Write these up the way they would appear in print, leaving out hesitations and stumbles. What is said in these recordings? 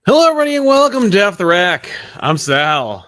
Hello, everybody, and welcome to Off the Rack. I'm Sal.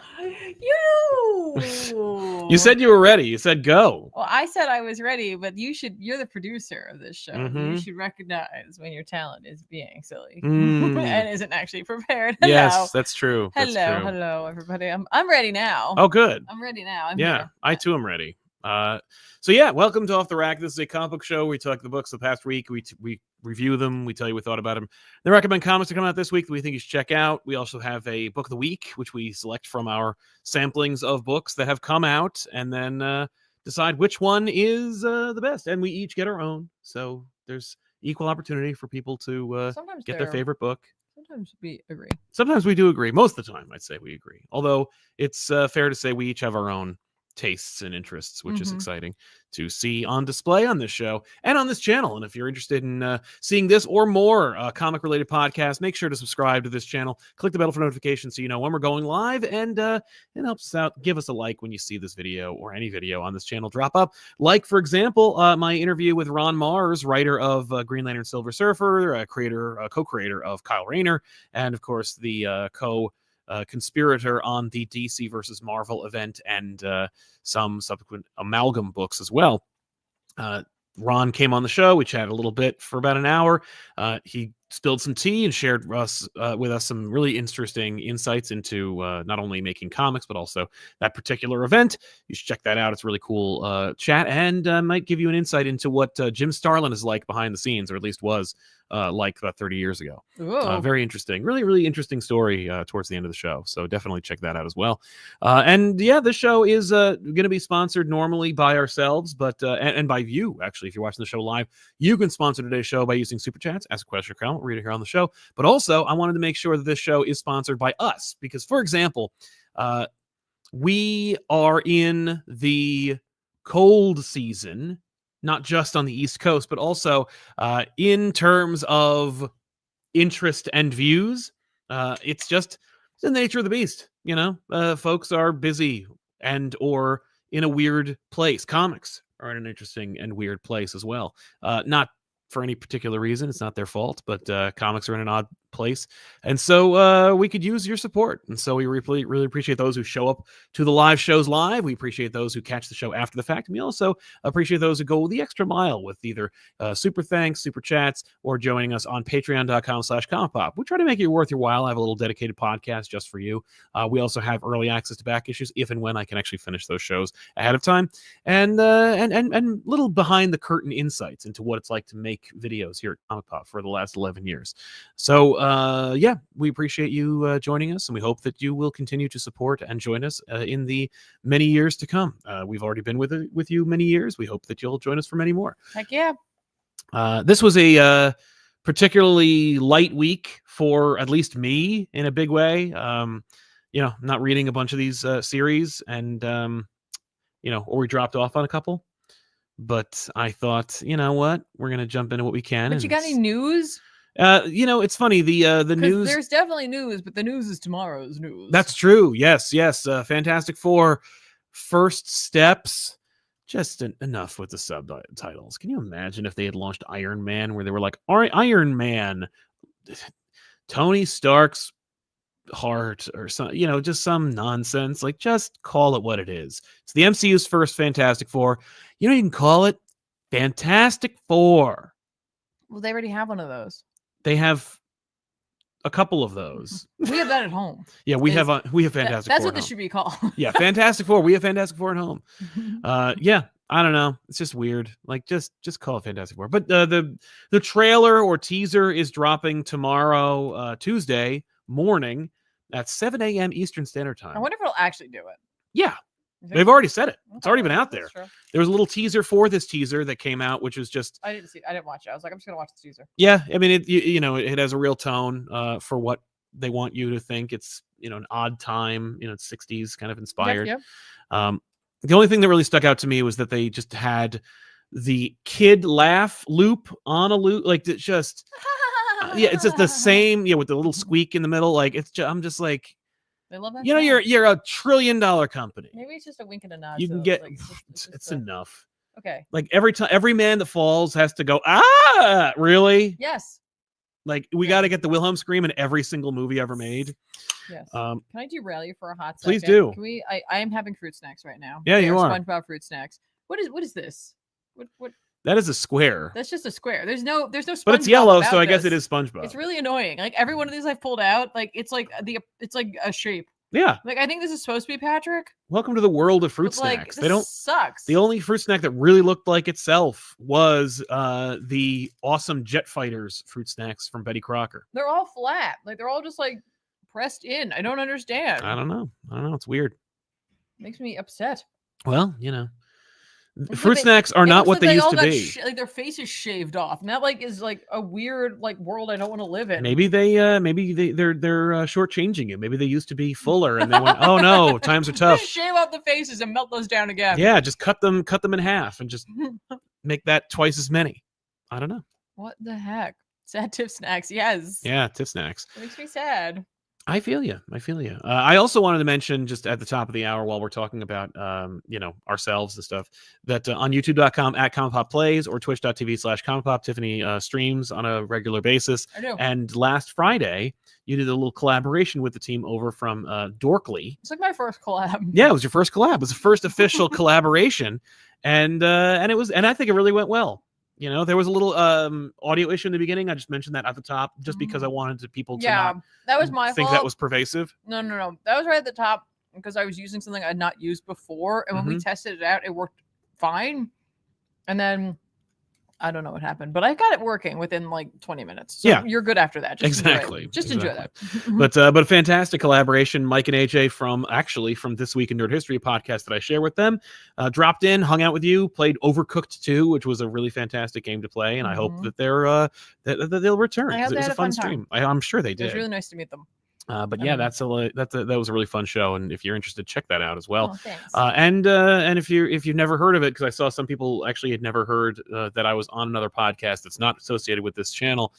You said you were ready. You said go. Well, I said I was ready, but you're the producer of this show. Mhm. You should recognize when your talent is being silly Mm. and isn't actually prepared. Hello. Yes, that's true. That's Hello, true. hello, everybody. I'm ready now. Oh, good. I'm ready now. I'm Yeah, here. I too am ready. Welcome to Off the Rack. This is a comic book show. We talk the books of the past week. We review them. We tell you what we thought about them. Then recommend comics to come out this week that we think you should check out. We also have a book of the week, which we select from our samplings of books that have come out, and then decide which one is the best. And we each get our own, so there's equal opportunity for people to get their favorite book. Sometimes we agree. Sometimes we do agree. Most of the time, I'd say we agree. Although it's fair to say we each have our own tastes and interests, which is exciting to see on display on this show and on this channel. And if you're interested in seeing this or more comic related podcasts, make sure to subscribe to this channel. Click the bell for notifications so you know when we're going live, and it helps us out. Give us a like when you see this video or any video on this channel drop up. Like, for example, my interview with Ron Mars, writer of Green Lantern Silver Surfer, co-creator of Kyle Rayner, and of course the conspirator on the DC versus Marvel event and some subsequent amalgam books as well. Ron came on the show. We chatted a little bit for about an hour. He spilled some tea and shared with us some really interesting insights into not only making comics, but also that particular event. You should check that out. It's a really cool chat, and might give you an insight into what Jim Starlin is like behind the scenes, or at least was like about 30 years ago. Very interesting. Really, really interesting story towards the end of the show. So definitely check that out as well. This show is going to be sponsored normally by ourselves, but and by you, actually. If you're watching the show live, you can sponsor today's show by using Super Chats, ask a question or comment, read it here on the show. But also, I wanted to make sure that this show is sponsored by us because, for example, we are in the cold season, not just on the East Coast, but also in terms of interest and views. It's the nature of the beast. You know, folks are busy and or in a weird place. Comics are in an interesting and weird place as well. Not for any particular reason. It's not their fault, but comics are in an odd place. And so we could use your support. And so we really appreciate those who show up to the live shows live. We appreciate those who catch the show after the fact. And we also appreciate those who go the extra mile with either super thanks, super chats, or joining us on patreon.com/ComicPop. We try to make it worth your while. I have a little dedicated podcast just for you. We also have early access to back issues if and when I can actually finish those shows ahead of time. And little behind the curtain insights into what it's like to make videos here at ComicPop for the last 11 years. So we appreciate you joining us, and we hope that you will continue to support and join us in the many years to come. We've already been with you many years. We hope that you'll join us for many more. Heck yeah. This was a particularly light week for at least me in a big way. Not reading a bunch of these series, and or we dropped off on a couple. But I thought, you know what, we're gonna jump into what we can. But you got any news? It's funny. The news. There's definitely news, but the news is tomorrow's news. That's true. Yes. Fantastic Four, First Steps. Just enough with the subtitles. Can you imagine if they had launched Iron Man, where they were like, "All right, Iron Man, Tony Stark's heart," or some, just some nonsense. Like, just call it what it is. It's the MCU's first Fantastic Four. You don't even call it Fantastic Four. Well, they already have one of those. They have a couple of those. We have that at home. Yeah, we have Fantastic Four. That's what this should be called. Yeah, Fantastic Four. We have Fantastic Four at home. I don't know. It's just weird. Like, just call it Fantastic Four. But the trailer or teaser is dropping tomorrow, Tuesday morning at 7 a.m. Eastern Standard Time. I wonder if it'll actually do it. Yeah. They've already said it. It's already been out there. There was a little teaser for this teaser that came out, which was just... I didn't watch it. I was like, I'm just going to watch the teaser. Yeah. I mean, it has a real tone for what they want you to think. It's, an odd time, it's 60s kind of inspired. Yep. The only thing that really stuck out to me was that they just had the kid laugh loop on a loop. Like, it's just... it's just the same, with the little squeak in the middle. Like, I'm just like... They love that. You're a $1 trillion company. Maybe it's just a wink and a nod. You can get it's enough. Okay. Like every man that falls has to go, ah, really? Yes. Like, we got to get the Wilhelm scream in every single movie ever made. Yes. Can I derail you for a hot second? Please do. Can we? I am having fruit snacks right now. Yeah, you are. SpongeBob fruit snacks. What is this? What? That is a square. That's just a square. There's no SpongeBob. But it's yellow, about so I guess this. it is SpongeBob. It's really annoying. Like every one of these I've pulled out, like it's like a shape. Yeah. Like I think this is supposed to be Patrick. Welcome to the world of fruit snacks. They don't sucks. The only fruit snack that really looked like itself was the awesome Jet Fighters fruit snacks from Betty Crocker. They're all flat. Like they're all just like pressed in. I don't understand. I don't know. It's weird. Makes me upset. Well, fruit snacks are not what they used to be. Like their face is shaved off. And that like is like a weird like world I don't want to live in. Maybe they're shortchanging you. Maybe they used to be fuller and they went, oh no, times are tough. Shave off the faces and melt those down again. Yeah, just cut them in half and just make that twice as many. I don't know. What the heck? Sad Tiff snacks, yes. Yeah, Tiff snacks. It makes me sad. I feel you. I also wanted to mention just at the top of the hour while we're talking about, ourselves and stuff, that on youtube.com at ComicPop Plays or twitch.tv/ComicPop, Tiffany streams on a regular basis. I do. And last Friday, you did a little collaboration with the team over from Dorkly. It's like my first collab. Yeah, it was your first collab. It was the first official collaboration. And I think it really went well. There was a little audio issue in the beginning. I just mentioned that at the top, just because I wanted people to not that was my think fault. that was pervasive. No. That was right at the top because I was using something I'd not used before. And when we tested it out, it worked fine. And then I don't know what happened, but I got it working within like 20 minutes. So you're good after that. Just exactly. Enjoy that. But a fantastic collaboration. Mike and AJ from This Week in Nerd History podcast that I share with them dropped in, hung out with you, played Overcooked 2, which was a really fantastic game to play, and I hope that they'll return. It was a fun stream. I'm sure they did. It was really nice to meet them. But yeah, that was a really fun show, and if you're interested, check that out as well. Oh, thanks. And if you've never heard of it, because I saw some people actually had never heard that I was on another podcast that's not associated with this channel,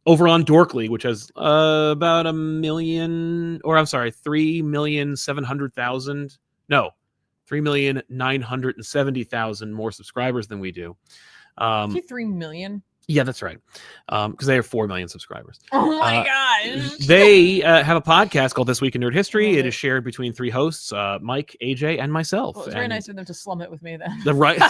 over on Dorkly, which has about 3,970,000 more subscribers than we do. 3 million. Yeah, that's right. Because they have 4 million subscribers. Oh my gosh. They have a podcast called This Week in Nerd History. It is shared between 3 hosts, Mike, AJ, and myself. Well, it's very nice of them to slum it with me then. Right.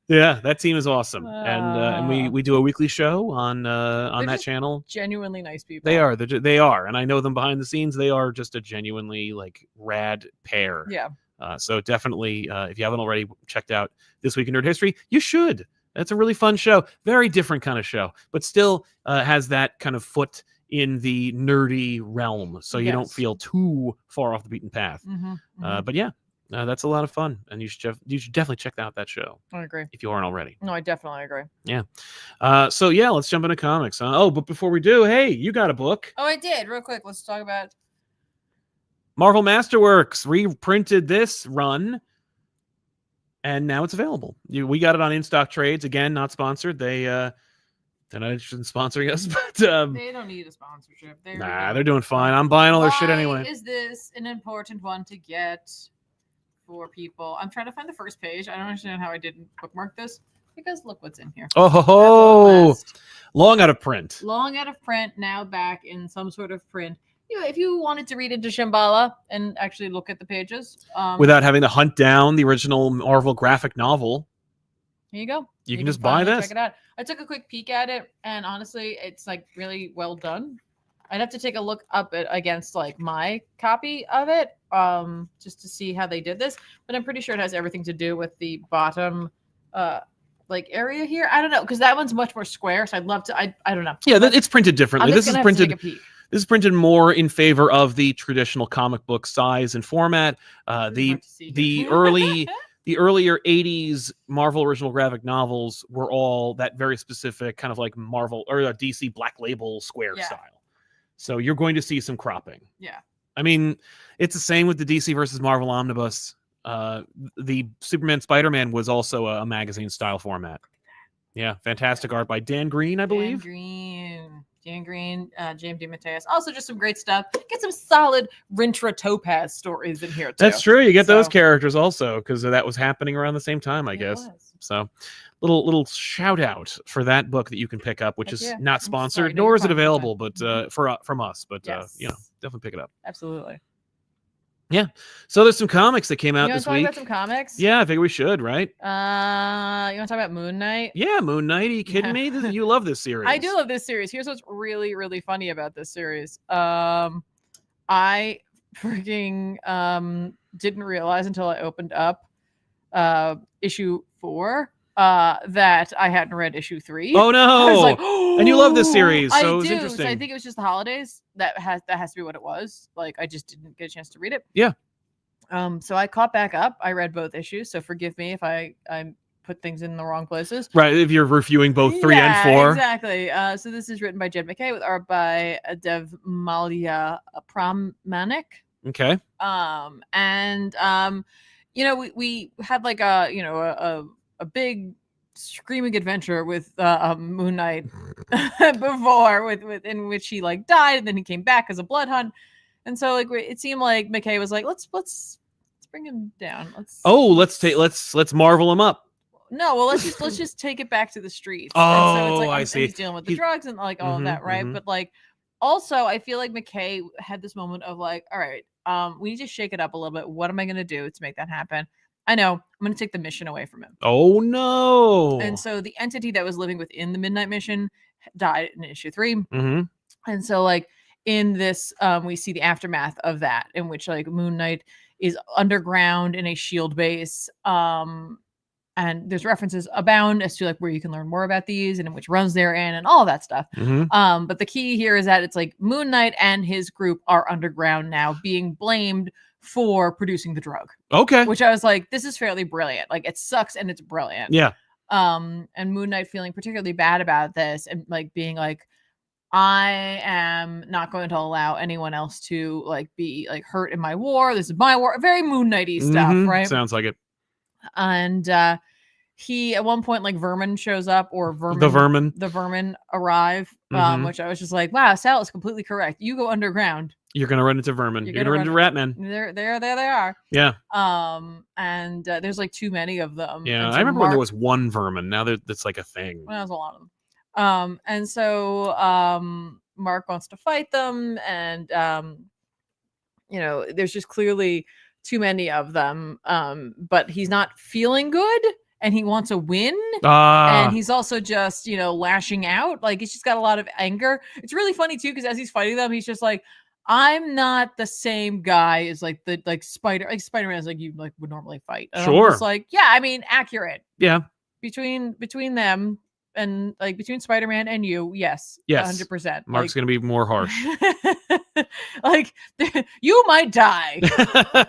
Yeah, that team is awesome. And we do a weekly show on that channel. Genuinely nice people. They are. They are. And I know them behind the scenes. They are just a genuinely rad pair. Yeah. So definitely, if you haven't already checked out This Week in Nerd History, you should. It's a really fun show. Very different kind of show, but still has that kind of foot in the nerdy realm, so you don't feel too far off the beaten path. But yeah, that's a lot of fun, and you should definitely check out that show. I agree. If you aren't already. No, I definitely agree. Yeah. So yeah, let's jump into comics. Oh, but before we do, hey, you got a book. Oh, I did. Real quick, let's talk about Marvel Masterworks reprinted this run. And now it's available. We got it on In-Stock Trades. Again, not sponsored. They're not interested in sponsoring us, but they don't need a sponsorship. They're doing fine. I'm buying all their shit anyway. Is this an important one to get for people? I'm trying to find the first page. I don't understand how I didn't bookmark this because look what's in here. Oh, long out of print. Long out of print. Now back in some sort of print. If you wanted to read into Shambhala and actually look at the pages without having to hunt down the original Marvel graphic novel, here you go. You can just buy this. Check it out. I took a quick peek at it, and honestly, it's really well done. I'd have to take a look up against my copy of it, just to see how they did this. But I'm pretty sure it has everything to do with the bottom, area here. I don't know, because that one's much more square. So I'd love to. I don't know. Yeah, it's printed differently. This is printed. Take a peek. This is printed more in favor of the traditional comic book size and format. The earlier 80s Marvel original graphic novels were all that very specific kind of Marvel or DC Black Label square style. So you're going to see some cropping. Yeah. I mean, it's the same with the DC versus Marvel omnibus. The Superman Spider-Man was also a magazine style format. Yeah, fantastic art by Dan Green, I believe. Dan Green. Dan Green, James DeMatteis. Also, just some great stuff. Get some solid Rintra Topaz stories in here too. That's true. You get those characters also because that was happening around the same time, I guess. So, little shout out for that book that you can pick up, which is not sponsored, nor is it available, but from us. But definitely pick it up. Absolutely. Yeah. So there's some comics that came out this week. About some comics? Yeah, I think we should, right? You want to talk about Moon Knight? Yeah, Moon Knight. Are you kidding me? You love this series. I do love this series. Here's what's really, really funny about this series. I freaking didn't realize until I opened up issue 4 that I hadn't read issue 3. Oh no! I was like, oh, and you love this series, so I it was do. interesting. So I think it was just the holidays. That has to be what it was. Like I just didn't get a chance to read it. Yeah. So I caught back up. I read both issues, so forgive me if I put things in the wrong places. Right, if you're reviewing both 3 and 4. Exactly. So this is written by Jed MacKay with art by Dev Malia Pramanik. Okay. We had like a big screaming adventure with Moon Knight before with in which he like died and then he came back as a blood hunt. And so like it seemed like MacKay was like, let's bring him down. Let's marvel him up. No, well let's just take it back to the streets. Oh, and so it's like, I see. He's dealing with the drugs and like all of that, right? But like also I feel like MacKay had this moment of like, all right, we need to shake it up a little bit. What am I gonna do to make that happen? I know I'm gonna take the mission away from him. Oh no. And so the entity that was living within the Midnight Mission died in issue 3. Mm-hmm. And so like in this we see the aftermath of that, in which like Moon Knight is underground in a shield base, and there's references abound as to like where you can learn more about these and in which runs they're in and all that stuff. But the key here is that it's like Moon Knight and his group are underground now, being blamed for producing the drug. Okay. Which I was like, this is fairly brilliant. Like it sucks and it's brilliant. Yeah. And Moon Knight feeling particularly bad about this and like being like, I am not going to allow anyone else to like be like hurt in my war. This is my war. Very Moon Knighty stuff, right? Sounds like it. And he at one point like Vermin shows up, or the vermin arrive, which I was just like, wow, Sal is completely correct. You go underground, you're gonna run into vermin. You're gonna run into Ratmen. There they are. Yeah. And there's like too many of them. Yeah, so I remember when there was one vermin. Now that's like a thing. Well, there's a lot of them. And so Mark wants to fight them, and there's just clearly too many of them. But he's not feeling good, and he wants a win. And he's also just, lashing out. Like he's just got a lot of anger. It's really funny too, because as he's fighting them, he's just like, I'm not the same guy as like the Spider-Man is like you like would normally fight. And sure. I'm just like, yeah, I mean, accurate. Yeah. Between them. And like between Spider-Man and you, yes, 100%. Mark's gonna be more harsh. Like you might die.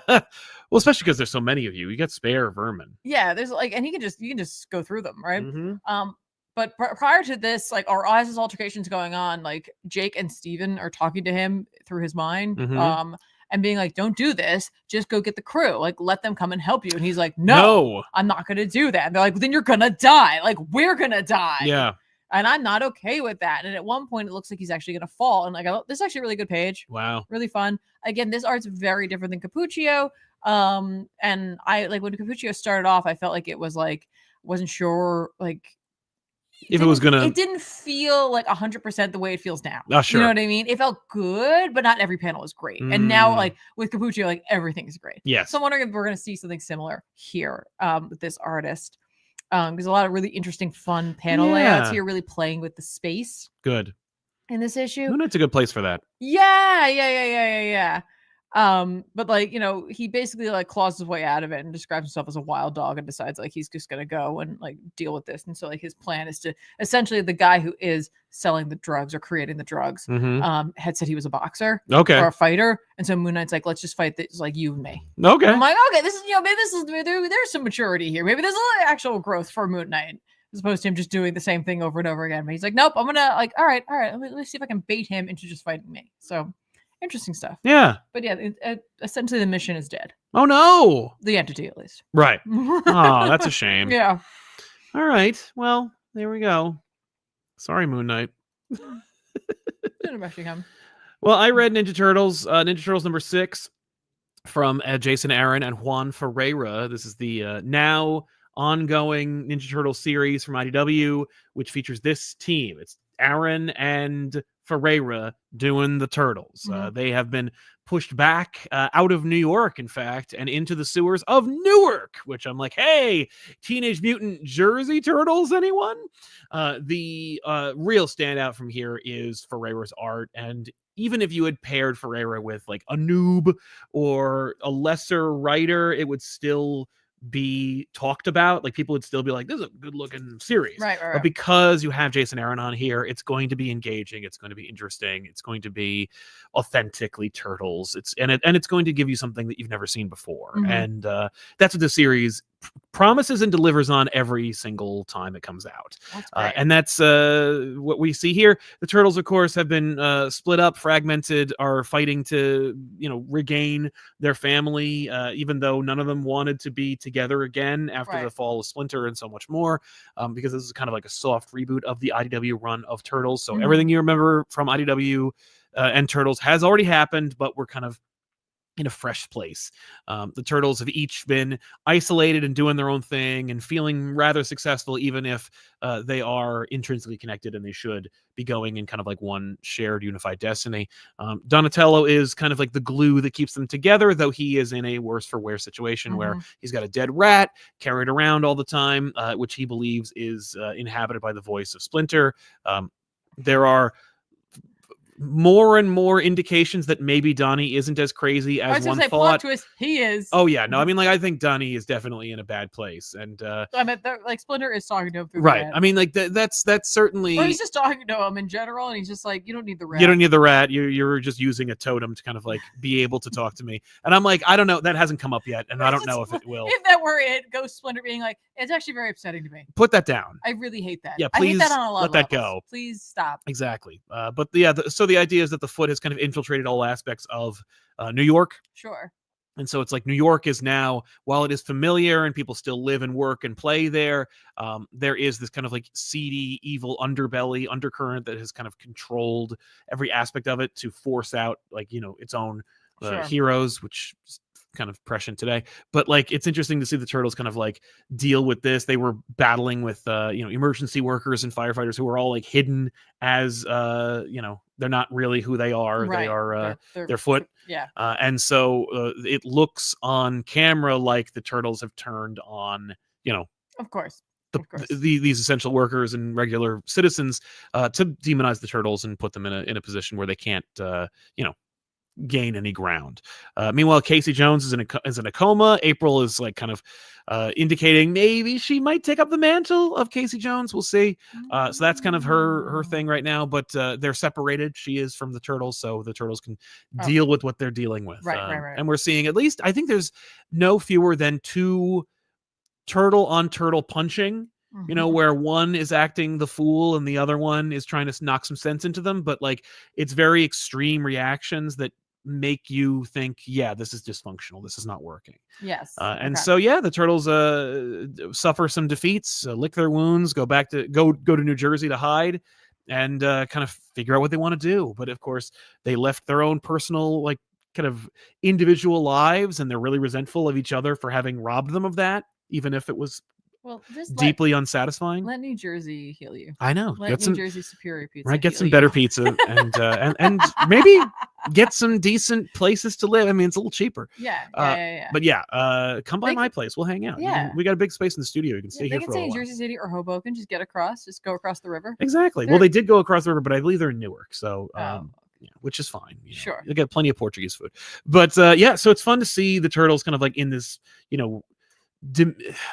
Well, especially because there's so many of you. You got spare vermin. Yeah, there's like, and you can just go through them, right? But prior to this, like, or as his altercation's going on, like Jake and Steven are talking to him through his mind. And being like, don't do this. Just go get the crew. Like, let them come and help you. And he's like, no. I'm not going to do that. And they're like, then you're going to die. Like, we're going to die. Yeah. And I'm not okay with that. And at one point, it looks like he's actually going to fall. And like, this is actually a really good page. Wow. Really fun. Again, this art's very different than Cappuccio. And I like when Cappuccio started off, I felt like it was like, wasn't sure, like, if it was gonna, it didn't feel like 100% the way it feels now. Sure. You know what I mean? It felt good, but not every panel was great. And now, like with Cappuccio, like everything is great. Yes. So I'm wondering if we're gonna see something similar here with this artist. There's a lot of really interesting, fun panel layouts here, really playing with the space. Good. In this issue, it's a good place for that. Yeah. But like, he basically like claws his way out of it and describes himself as a wild dog and decides like he's just gonna go and like deal with this. And so like his plan is to essentially, the guy who is selling the drugs or creating the drugs had said he was a boxer or a fighter. And so Moon Knight's like, let's just fight this, like you and me. Okay. I'm like, okay, this is, maybe there's some maturity here. Maybe there's a little actual growth for Moon Knight, as opposed to him just doing the same thing over and over again. But he's like, nope, I'm gonna like, all right, let me see if I can bait him into just fighting me. So interesting stuff. Yeah. But yeah, essentially the mission is dead. Oh no. The entity, at least. Right. Oh, that's a shame. Yeah. All right. Well, there we go. Sorry, Moon Knight. Didn't rush him. Well, I read Ninja Turtles number 6 from Jason Aaron and Juan Ferreira. This is the now ongoing Ninja Turtle series from IDW, which features this team. It's Aaron and Ferreira doing the Turtles. They have been pushed back out of New York, in fact, and into the sewers of Newark, which I'm like, hey, Teenage Mutant Jersey Turtles, anyone? The real standout from here is Ferreira's art, and even if you had paired Ferreira with like a noob or a lesser writer, it would still be talked about. Like people would still be like, this is a good looking series. Right. But because you have Jason Aaron on here, it's going to be engaging. It's going to be interesting. It's going to be authentically Turtles. It's going to give you something that you've never seen before. And that's what the series promises and delivers on every single time it comes out. And that's what we see here. The Turtles, of course, have been split up, fragmented, are fighting to, regain their family, even though none of them wanted to be together again after the fall of Splinter and so much more, because this is kind of like a soft reboot of the IDW run of Turtles. So everything you remember from IDW and Turtles has already happened, but we're kind of in a fresh place. The Turtles have each been isolated and doing their own thing and feeling rather successful, even if they are intrinsically connected and they should be going in kind of like one shared unified destiny. Donatello is kind of like the glue that keeps them together, though he is in a worse for wear situation where he's got a dead rat carried around all the time, which he believes is inhabited by the voice of Splinter. There are more and more indications that maybe Donnie isn't as crazy as one thought. Plot twist, he is. Oh yeah, no, I mean, like, I think Donnie is definitely in a bad place, and I mean, like Splinter is talking to him through right. I mean, like that's certainly. Or he's just talking to him in general, and he's just like, you don't need the rat. You don't need the rat. You're just using a totem to kind of like be able to talk to me. And I'm like, I don't know, that hasn't come up yet, and I don't know if it will. If that were it, Ghost Splinter being like, it's actually very upsetting to me. Put that down. I really hate that. Yeah, please I hate that on a lot let of that levels. go. Please stop. Exactly. But yeah, so the idea is that the Foot has kind of infiltrated all aspects of New York. Sure. And so it's like New York is now, while it is familiar and people still live and work and play there, there is this kind of like seedy, evil undercurrent that has kind of controlled every aspect of it to force out like, its own heroes, which is kind of prescient today. But like, it's interesting to see the Turtles kind of like deal with this. They were battling with, emergency workers and firefighters who were all like hidden as, they're not really who they are. Right. They are their Foot. Yeah. And so it looks on camera like the Turtles have turned on, of course, these essential workers and regular citizens to demonize the Turtles and put them in a position where they can't, gain any ground. Meanwhile, Casey Jones is in a coma. April is like kind of indicating maybe she might take up the mantle of Casey Jones. We'll see. So that's kind of her thing right now. But they're separated. She is from the Turtles, so the Turtles can deal with what they're dealing with. Right. And we're seeing, at least I think there's no fewer than 2 turtle on turtle punching. Where one is acting the fool and the other one is trying to knock some sense into them. But like, it's very extreme reactions that make you think, yeah, this is dysfunctional. This is not working. Yes. And so, yeah, the Turtles suffer some defeats, lick their wounds, go to New Jersey to hide and kind of figure out what they want to do. But of course, they left their own personal, like, kind of individual lives, and they're really resentful of each other for having robbed them of that, even if it was deeply unsatisfying. Let New Jersey heal you. I know. Let New Jersey Superior Pizza. Right, get some better pizza and maybe get some decent places to live. I mean, it's a little cheaper. Yeah. But come by my place. We'll hang out. Yeah. We got a big space in the studio. You can stay here for a while. They can stay in Jersey City or Hoboken. Just go across the river. Exactly. Well, they did go across the river, but I believe they're in Newark. So, which is fine. Sure. You get plenty of Portuguese food. But so it's fun to see the Turtles kind of like in this,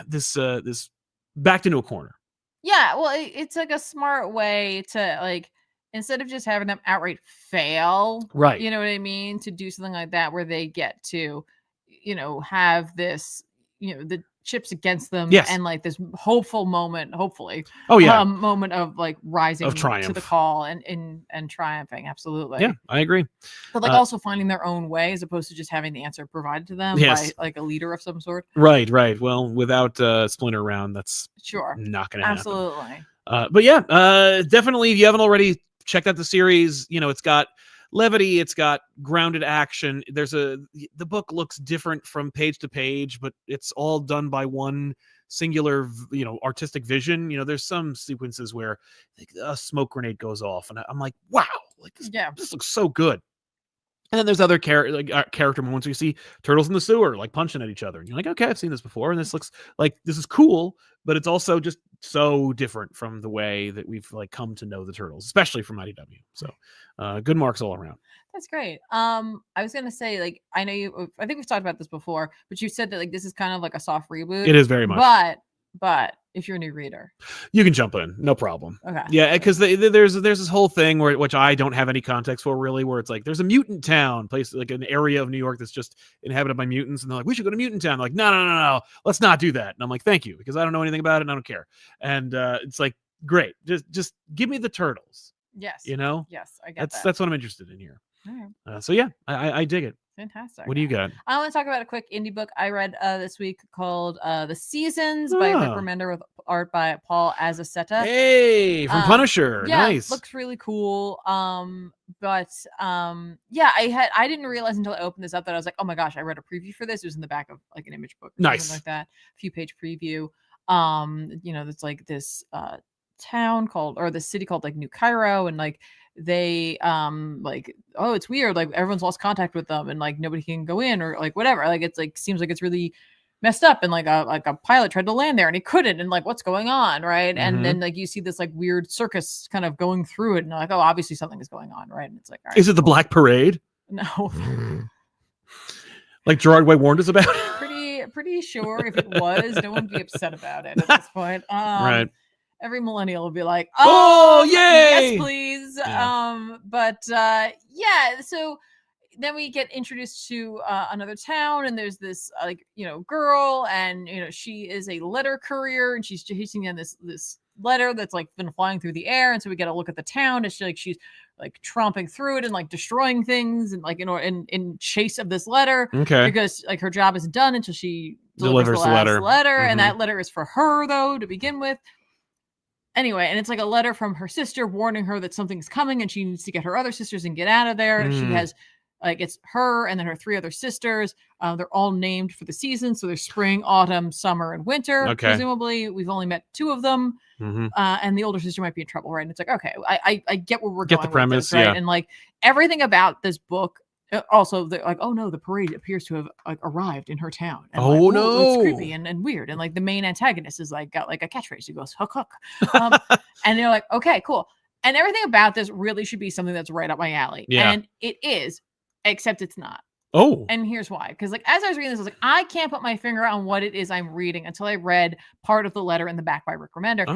this backed into a corner. Yeah, well, it's like a smart way to, like, instead of just having them outright fail, right? You know what I mean? To do something like that where they get to, have this, the chips against them, and like this hopeful moment, hopefully, moment of like rising of triumph to the call and triumphing. Absolutely. Yeah, I agree. But like also finding their own way as opposed to just having the answer provided to them by like a leader of some sort. Right. Well, without Splinter around, that's not going to happen. Absolutely. But definitely, if you haven't already checked out the series. You know, it's got levity, it's got grounded action. The book looks different from page to page, but it's all done by one singular, you know, artistic vision. You know, there's some sequences where a smoke grenade goes off, and I'm like, wow, like this looks so good. And then there's other character moments where you see turtles in the sewer, like punching at each other. And you're like, okay, I've seen this before. And this looks like this is cool, but it's also just so different from the way that we've like come to know the turtles, especially from IDW. So good marks all around. That's great. I was going to say, like, I think we've talked about this before, but you said that like this is kind of like a soft reboot. It is very much. But if you're a new reader, you can jump in, no problem. Okay. Yeah, because there's this whole thing which I don't have any context for really, where it's like there's a mutant town, place like an area of New York that's just inhabited by mutants, and they're like, we should go to Mutant Town. They're like, no, let's not do that. And I'm like, thank you, because I don't know anything about it and I don't care. And it's like, great, just give me the turtles. Yes. You know. Yes, I get that. That's what I'm interested in here. All right. So yeah, I dig it. Fantastic. What do you got? I want to talk about a quick indie book I read this week called The Seasons by Rick Remender with art by Paul Azaceta. Hey, from Punisher. Yeah, nice. Looks really cool. I didn't realize until I opened this up that I was like, oh my gosh, I read a preview for this. It was in the back of like an image book or nice. something like that. A few page preview. You know, it's like this town called, or the city called like New Cairo, and like they like, oh, it's weird, like everyone's lost contact with them and like nobody can go in or like whatever, like it's like seems like it's really messed up, and like a pilot tried to land there and he couldn't, and like what's going on, right? And then like you see this like weird circus kind of going through it, and like, oh, obviously something is going on, right? And it's like, all right, is it the Black Parade? No. Like Gerard Way warned us about. Pretty sure if it was, no one would be upset about it at this point. Right. Every millennial will be like, oh, yay! Yes, please. Yeah. Yeah, so then we get introduced to another town, and there's this like, you know, girl, and you know, she is a letter courier, and she's chasing down this letter that's like been flying through the air, and so we get a look at the town, and she's like tromping through it and like destroying things, and like, you know, in chase of this letter, okay, because like her job isn't done until she delivers the letter, and that letter is for her though to begin with. Anyway, and it's like a letter from her sister warning her that something's coming and she needs to get her other sisters and get out of there. She has like, it's her and then her 3 other sisters. They're all named for the season. So there's spring, autumn, summer, and winter. Okay. Presumably we've only met 2 of them. And the older sister might be in trouble, right? And it's like, okay, I get where we're going. Get the premise, with this, right? Yeah. And like everything about this book, also like, oh no, the parade appears to have like arrived in her town. And oh like, no, it's creepy and weird. And like the main antagonist is like got like a catchphrase who goes hook. And they're like, okay, cool. And everything about this really should be something that's right up my alley. Yeah. And it is, except it's not. Oh. And here's why. Because like as I was reading this, I was like, I can't put my finger on what it is I'm reading until I read part of the letter in the back by Rick Remender.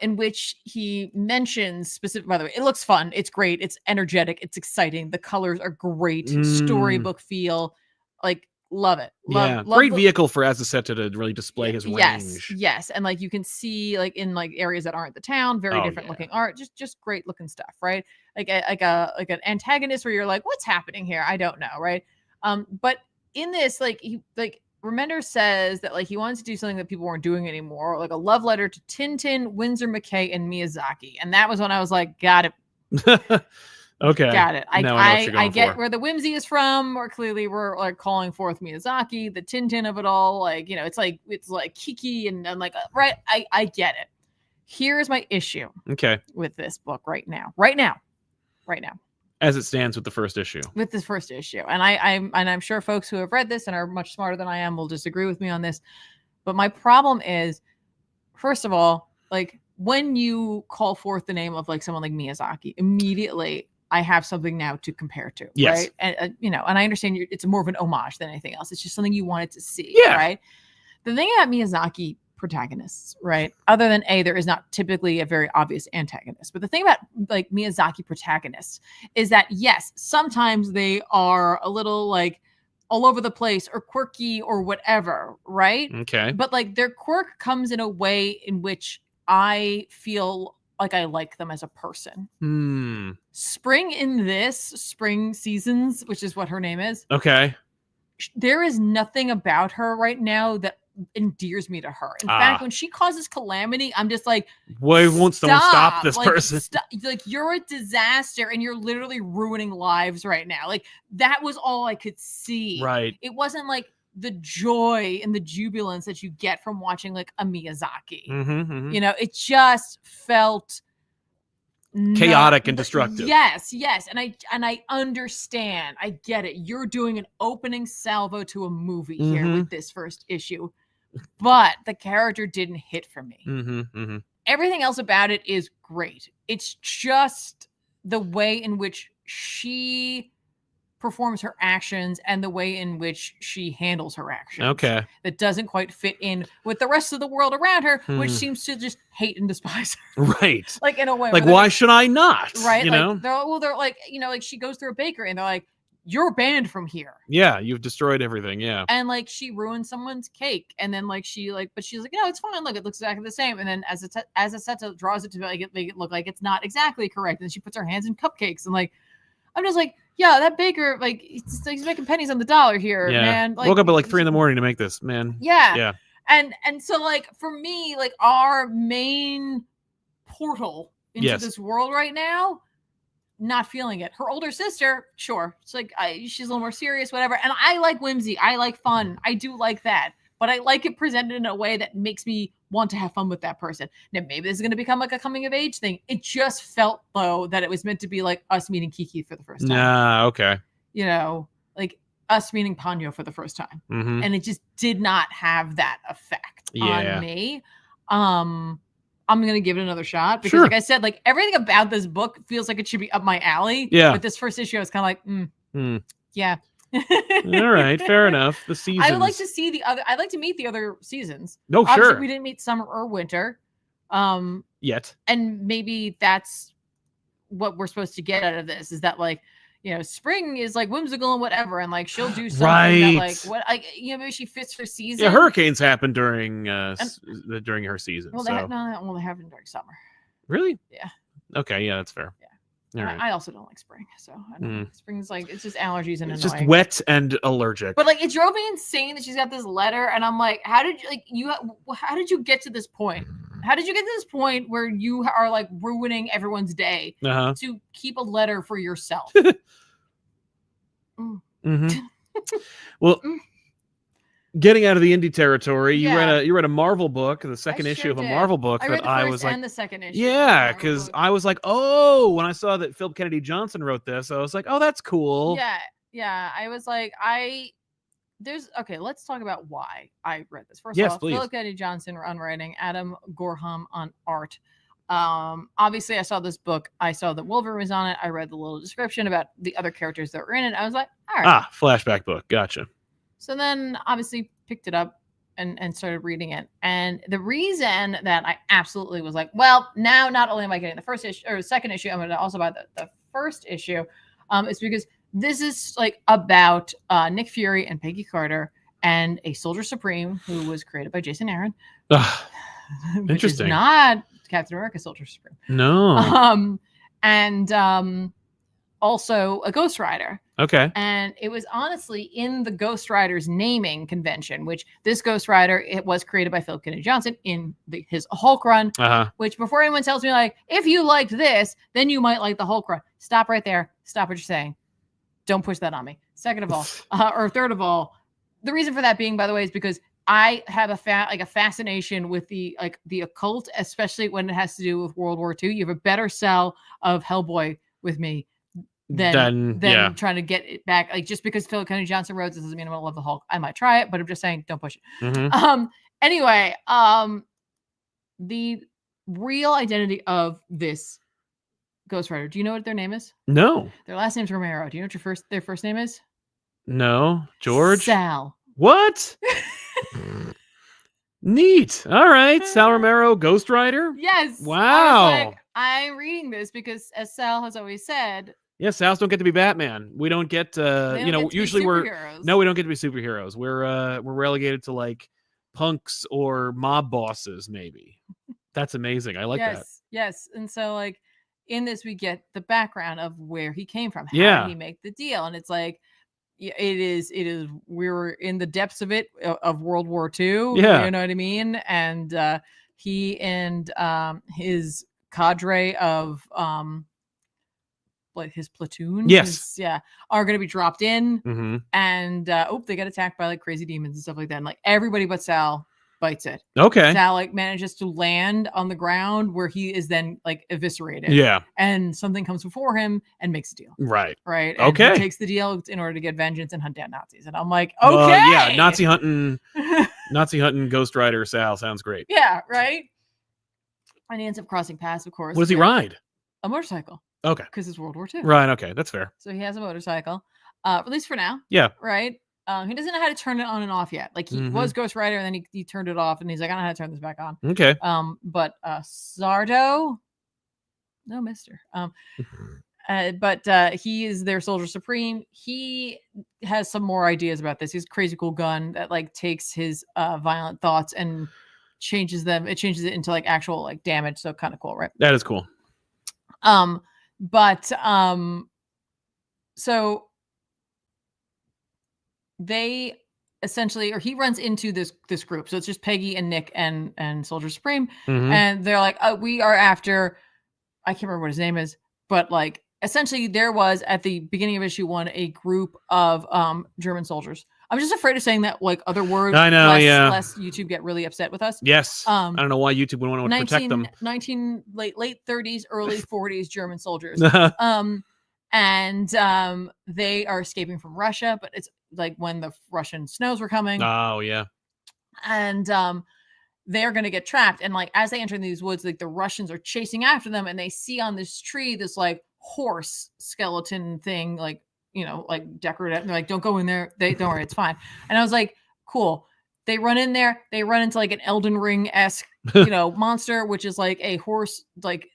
In which he mentions specific, by the way, it looks fun. It's great. It's energetic. It's exciting. The colors are great. Storybook feel, like, love it. Love great vehicle for Azaceta to really display his range. Yes. And like you can see like in like areas that aren't the town, very different looking art, just great looking stuff, right? Like an antagonist where you're like, what's happening here? I don't know, right? But in this, like Remender says that like he wanted to do something that people weren't doing anymore, like a love letter to Tintin, Winsor McCay, and Miyazaki. And that was when I was like, got it. Okay. Got it. I get where the whimsy is from, or clearly we're like calling forth Miyazaki, the Tintin of it all. Like, you know, it's like Kiki and like, right. I get it. Here's my issue. Okay. With this book right now. As it stands with the first issue. With this first issue. And I'm sure folks who have read this and are much smarter than I am will disagree with me on this. But my problem is, first of all, like when you call forth the name of like someone like Miyazaki, immediately I have something now to compare to. Yes. Right. And you know, and I understand it's more of an homage than anything else. It's just something you wanted to see. Yeah. Right. The thing about Miyazaki protagonists, right? Other than there is not typically a very obvious antagonist. But the thing about like Miyazaki protagonists is that yes, sometimes they are a little like all over the place or quirky or whatever, right? Okay. But like their quirk comes in a way in which I feel like I like them as a person. Spring Seasons, which is what her name is. Okay. There is nothing about her right now that endears me to her. In fact, when she causes calamity, I'm just like, why won't someone stop this like, person? Like, you're a disaster and you're literally ruining lives right now. Like, that was all I could see. Right. It wasn't like the joy and the jubilance that you get from watching like a Miyazaki. You know, it just felt chaotic and destructive. Yes. And I understand. I get it. You're doing an opening salvo to a movie here with this first issue, but the character didn't hit for me. Everything else about it is great. It's just the way in which she performs her actions and the way in which she handles her actions. That doesn't quite fit in with the rest of the world around her, which seems to just hate and despise her. Right. Like, in a way. Like, why should I not? Right. You like, know? They're like, you know, like she goes through a bakery and they're like, you're banned from here. Yeah, you've destroyed everything. Yeah. And like she ruined someone's cake. And then like but she's like, no, it's fine. Look, it looks exactly the same. And then as Assetto draws it to make it look like it's not exactly correct. And she puts her hands in cupcakes and like, I'm just like, yeah, that baker, like, he's making pennies on the dollar here, man. Like, woke up at like 3 a.m. to make this, man. Yeah. And so, like, for me, like, our main portal into this world right now, not feeling it. Her older sister, sure, it's like she's a little more serious, whatever. And I like whimsy, I like fun, I do like that, but I like it presented in a way that makes me want to have fun with that person. Now, maybe this is going to become like a coming of age thing. It just felt though that it was meant to be like us meeting Kiki for the first time. Okay. You know, like us meeting Ponyo for the first time, and it just did not have that effect on me. I'm gonna give it another shot because, like I said, like everything about this book feels like it should be up my alley. But this first issue, I was kind of like, yeah. All right, fair enough. The seasons. I would like to see I'd like to meet the other seasons. No, obviously, we didn't meet summer or winter. Yet. And maybe that's what we're supposed to get out of this, is that, like, you know, spring is like whimsical and whatever, and like she'll do something that, like, what, like, you know, maybe she fits her season. Yeah, hurricanes happen during during her season. Well, so. they happen during summer. Really? Yeah. Okay, yeah, that's fair. Yeah. Right. I also don't like spring, so I don't know. Spring's like, it's just allergies and it's annoying. just wet and allergic. But like, it drove me insane that she's got this letter, and I'm like, how did you get to this point? How did you get to this point where you are like ruining everyone's day to keep a letter for yourself? Well, getting out of the indie territory, you read a Marvel book, the second issue of a Marvel book I read that I the was first like, and the second issue. Yeah, because I was like, oh, when I saw that Philip Kennedy Johnson wrote this, I was like, oh, that's cool. Yeah. I was like, let's talk about why I read this. First of all, please. Philip Kennedy Johnson on writing, Adam Gorham on art. Obviously I saw this book. I saw that Wolverine was on it. I read the little description about the other characters that were in it. I was like, all right. Flashback book. Gotcha. So then obviously picked it up and started reading it. And the reason that I absolutely was like, well, now not only am I getting the first issue or second issue, I'm going to also buy the first issue, is because this is like about Nick Fury and Peggy Carter and a Soldier Supreme who was created by Jason Aaron. Which is not Captain America Soldier Supreme. No. And also a Ghost Rider. Okay. And it was honestly in the Ghost Rider's naming convention, which this Ghost Rider, it was created by Philip Kennedy Johnson in his Hulk run, which before anyone tells me, like, if you liked this, then you might like the Hulk run. Stop right there. Stop what you're saying. Don't push that on me. Second of all, or third of all, the reason for that being, by the way, is because I have a fascination with the occult, especially when it has to do with World War II. You have a better sell of Hellboy with me than trying to get it back. Like, just because Philip Kennedy Johnson wrote this doesn't mean I'm gonna love the Hulk. I might try it, but I'm just saying, don't push it. Anyway, the real identity of this Ghost Rider. Do you know what their name is? No. Their last name's Romero. Do you know what their first name is? No. George? Sal. What? Neat. All right. Sal Romero, Ghost Rider? Yes. Wow. I'm reading this because, as Sal has always said, Sals don't get to be Batman. We don't get usually we don't get to be superheroes. We're relegated to like punks or mob bosses, maybe. That's amazing. I like that. Yes. And so, like, in this we get the background of where he came from. How did he make the deal? And it's like, yeah, it is. We're in the depths of it, of World War II. Yeah. You know what I mean? And he and his cadre of like his platoon, Yes. are going to be dropped in, Mm-hmm. and they get attacked by like crazy demons and stuff like that. And like everybody but Sal bites it. Okay. Sal like manages to land on the ground where he is then like eviscerated. Yeah. And something comes before him and makes a deal. Right. Right. And Okay. he takes the deal in order to get vengeance and hunt down Nazis. And I'm like, okay. Yeah. Nazi hunting Ghost Rider Sal sounds great. Yeah. Right. And he ends up crossing paths, of course. What does he ride? A motorcycle. Okay. Because it's World War II. Right. Okay. That's fair. So he has a motorcycle, at least for now. Yeah. Right. He doesn't know how to turn it on and off yet. Like he was Ghost Rider, and then he turned it off, and he's like, I don't know how to turn this back on. Okay. But Sardo, no, Mister. But he is their soldier supreme. He has some more ideas about this. He's a crazy cool gun that like takes his violent thoughts and changes them. It changes it into like actual like damage. So kind of cool, right? That is cool. So they essentially, or he runs into this group. So it's just Peggy and Nick and Soldier Supreme, and they're like, we are after, I can't remember what his name is, but like essentially there was at the beginning of issue 1 a group of German soldiers. I'm just afraid of saying that like other words. I know, lest YouTube get really upset with us. Yes. I don't know why YouTube would want to protect them. Late 30s, early 40s German soldiers. And they are escaping from Russia, but it's like when the Russian snows were coming. Oh yeah. And they're going to get trapped. And like as they enter these woods, like the Russians are chasing after them, and they see on this tree this like horse skeleton thing, like, you know, like decorative. And they're like, don't go in there. Don't worry, it's fine. And I was like, cool. They run in there. They run into like an Elden Ring-esque, you know, monster, which is like a horse, like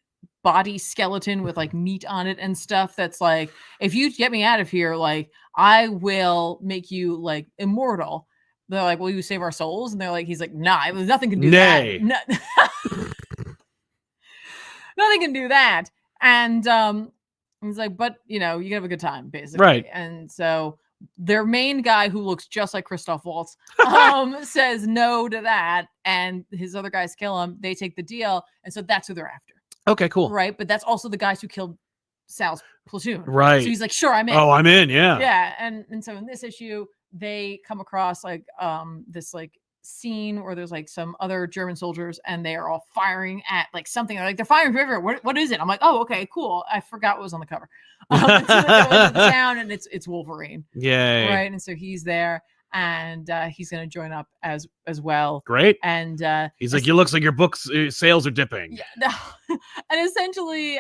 body skeleton with like meat on it and stuff. That's like, if you get me out of here, like I will make you like immortal. They're like, will you save our souls? And they're like, he's like, nah, nothing can do that. Nothing can do that. And he's like, but you know, you can have a good time, basically. Right. And so their main guy, who looks just like Christoph Waltz, says no to that, and his other guys kill him. They take the deal, and so that's who they're after. Okay, cool. Right, but that's also the guys who killed Sal's platoon. Right. So he's like, sure, I'm in. Oh, I'm in. Yeah. Yeah, and so in this issue, they come across like this like scene where there's like some other German soldiers, and they are all firing at like something. They're like, they're firing everywhere. What is it? I'm like, oh, okay, cool. I forgot what was on the cover. So they went to the town, and it's Wolverine. Yay. Right, and so he's there, and he's going to join up as well. Great. And he's like, it looks like your books sales are dipping. Yeah. And essentially,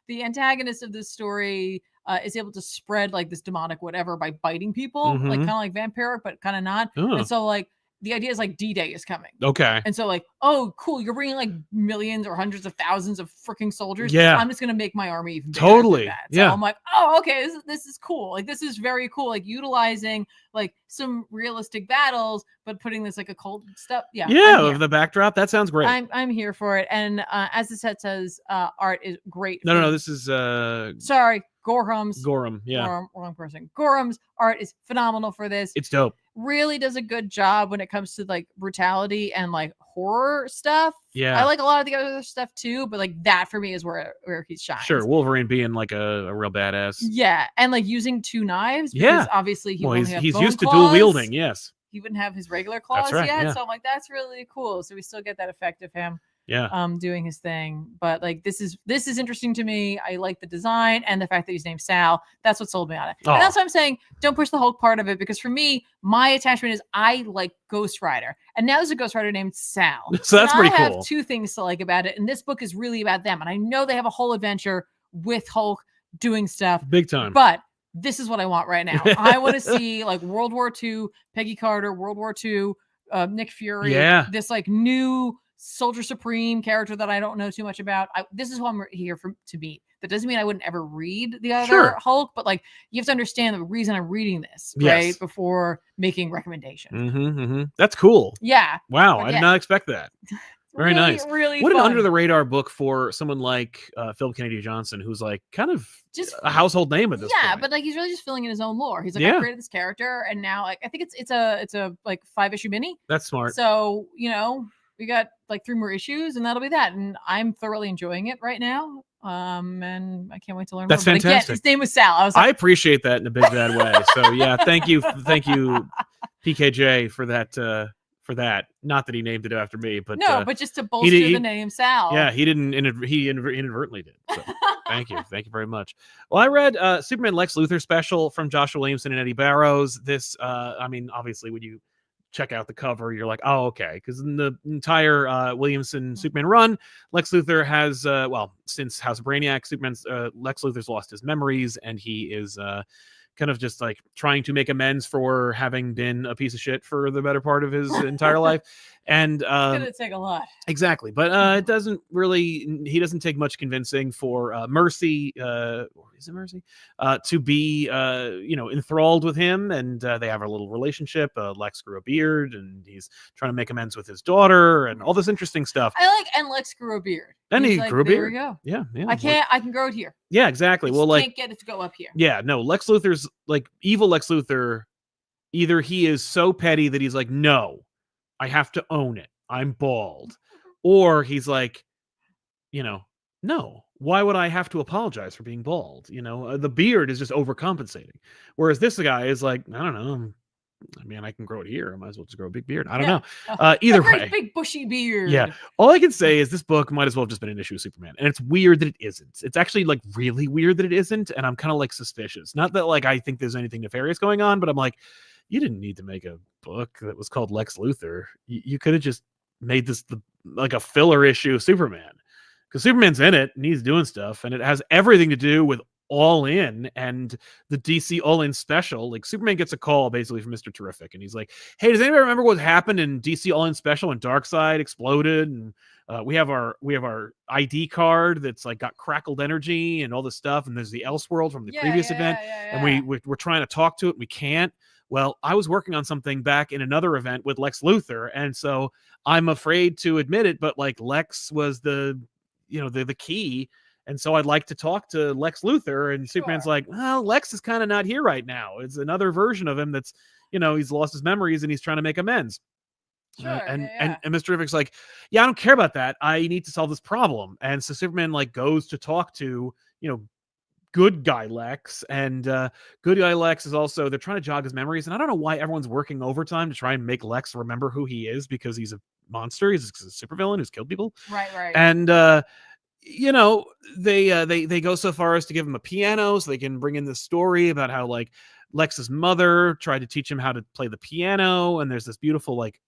the antagonist of this story is able to spread like this demonic whatever by biting people, like kind of like vampiric, but kind of not. And so like the idea is like D-Day is coming. Okay. And so like, oh, cool, you're bringing like millions or hundreds of thousands of freaking soldiers. Yeah. I'm just gonna make my army even bigger. Totally. That. So yeah. I'm like, oh, okay, this is cool. Like this is very cool. Like utilizing like some realistic battles, but putting this like occult stuff. Yeah. Yeah. Of the backdrop. That sounds great. I'm here for it. And as the set says, art is great. No. This is sorry, Gorham's. Gorham. Yeah. Wrong person. Gorham's art is phenomenal for this. It's dope. Really does a good job when it comes to like brutality and like horror stuff. Yeah. I like a lot of the other stuff too, but like that for me is where he shines. Sure. Wolverine being like a real badass. Yeah. And like using 2 knives. Because yeah. obviously he's used to dual wielding. Yes. He wouldn't have his regular claws right, yet. yeah. So I'm like, that's really cool. So we still get that effect of him. Yeah. Doing his thing. But like this is interesting to me. I like the design and the fact that he's named Sal. That's what sold me on it. Oh. And that's why I'm saying don't push the Hulk part of it, because for me, my attachment is I like Ghost Rider. And now there's a Ghost Rider named Sal. So that's pretty cool. I have 2 things to like about it. And this book is really about them. And I know they have a whole adventure with Hulk doing stuff. Big time. But this is what I want right now. I want to see like World War II, Peggy Carter, World War II, Nick Fury. Yeah. This like new Soldier Supreme character that I don't know too much about. This is who I'm here to meet. That doesn't mean I wouldn't ever read the other Hulk, but like you have to understand the reason I'm reading this, right? Before making recommendations. That's cool. Yeah. Wow. I did not expect that. Very really, nice. really What an fun. under the radar book for someone like Phil Kennedy Johnson, who's like kind of Just a household name at this point. but like he's really just filling in his own lore. He's like, Yeah. I created this character, and now like I think it's a like 5-issue mini. That's smart. So we got like 3 more issues, and that'll be that. And I'm thoroughly enjoying it right now. And I can't wait to learn That's more. But fantastic. again, his name was Sal. I was like, I appreciate that in a big bad way. So yeah, thank you, PKJ, for that. For that, not that he named it after me, but no, but just to bolster the name Sal. Yeah, he didn't. He inadvertently did. So thank you very much. Well, I read Superman Lex Luthor special from Joshua Williamson and Eddie Barrows. This, I mean, obviously, when you check out the cover, you're like, oh, okay, because in the entire Williamson Superman run, Lex Luthor has, since House of Brainiac, Superman's Lex Luthor's lost his memories, and he is kind of just like trying to make amends for having been a piece of shit for the better part of his entire life. And it's gonna take a lot. Exactly. But it doesn't really, he doesn't take much convincing for Mercy, or is it Mercy? To be enthralled with him, and they have a little relationship. Lex grew a beard, and he's trying to make amends with his daughter, and all this interesting stuff. And Lex grew a beard. And he grew a beard. There we go. Yeah. I can grow it here. Yeah, exactly. I can't get it to go up here. Yeah, no, Lex Luthor's like evil Lex Luthor. Either he is so petty that he's like, no, I have to own it, I'm bald. Or he's like, no, why would I have to apologize for being bald? The beard is just overcompensating. Whereas this guy is like, I don't know. I mean, I can grow it here. I might as well just grow a big beard. I don't know. Either way. Big bushy beard. Yeah. All I can say is this book might as well have just been an issue of Superman. And it's weird that it isn't. It's actually like really weird that it isn't. And I'm kind of like suspicious. Not that like I think there's anything nefarious going on, but I'm like, you didn't need to make a book that was called Lex Luthor. You could have just made this like a filler issue of Superman. Because Superman's in it and he's doing stuff. And it has everything to do with All In and the DC All In special. Like Superman gets a call basically from Mr. Terrific, and he's like, hey, does anybody remember what happened in DC All In special when Darkseid exploded? And we have our ID card that's like got crackled energy and all this stuff, and there's the Elseworld from the previous event, and we're trying to talk to it, we can't. Well, I was working on something back in another event with Lex Luthor, and so I'm afraid to admit it, but like Lex was the key. And so I'd like to talk to Lex Luthor, and Superman's like, well, Lex is kind of not here right now. It's another version of him that's, he's lost his memories and he's trying to make amends. And Mr. Terrific's like, yeah, I don't care about that. I need to solve this problem. And so Superman like goes to talk to, good guy Lex, and good guy Lex is also, they're trying to jog his memories. And I don't know why everyone's working overtime to try and make Lex remember who he is, because he's a monster. He's a supervillain who's killed people. Right. And, they go so far as to give him a piano so they can bring in this story about how like Lex's mother tried to teach him how to play the piano. And there's this beautiful like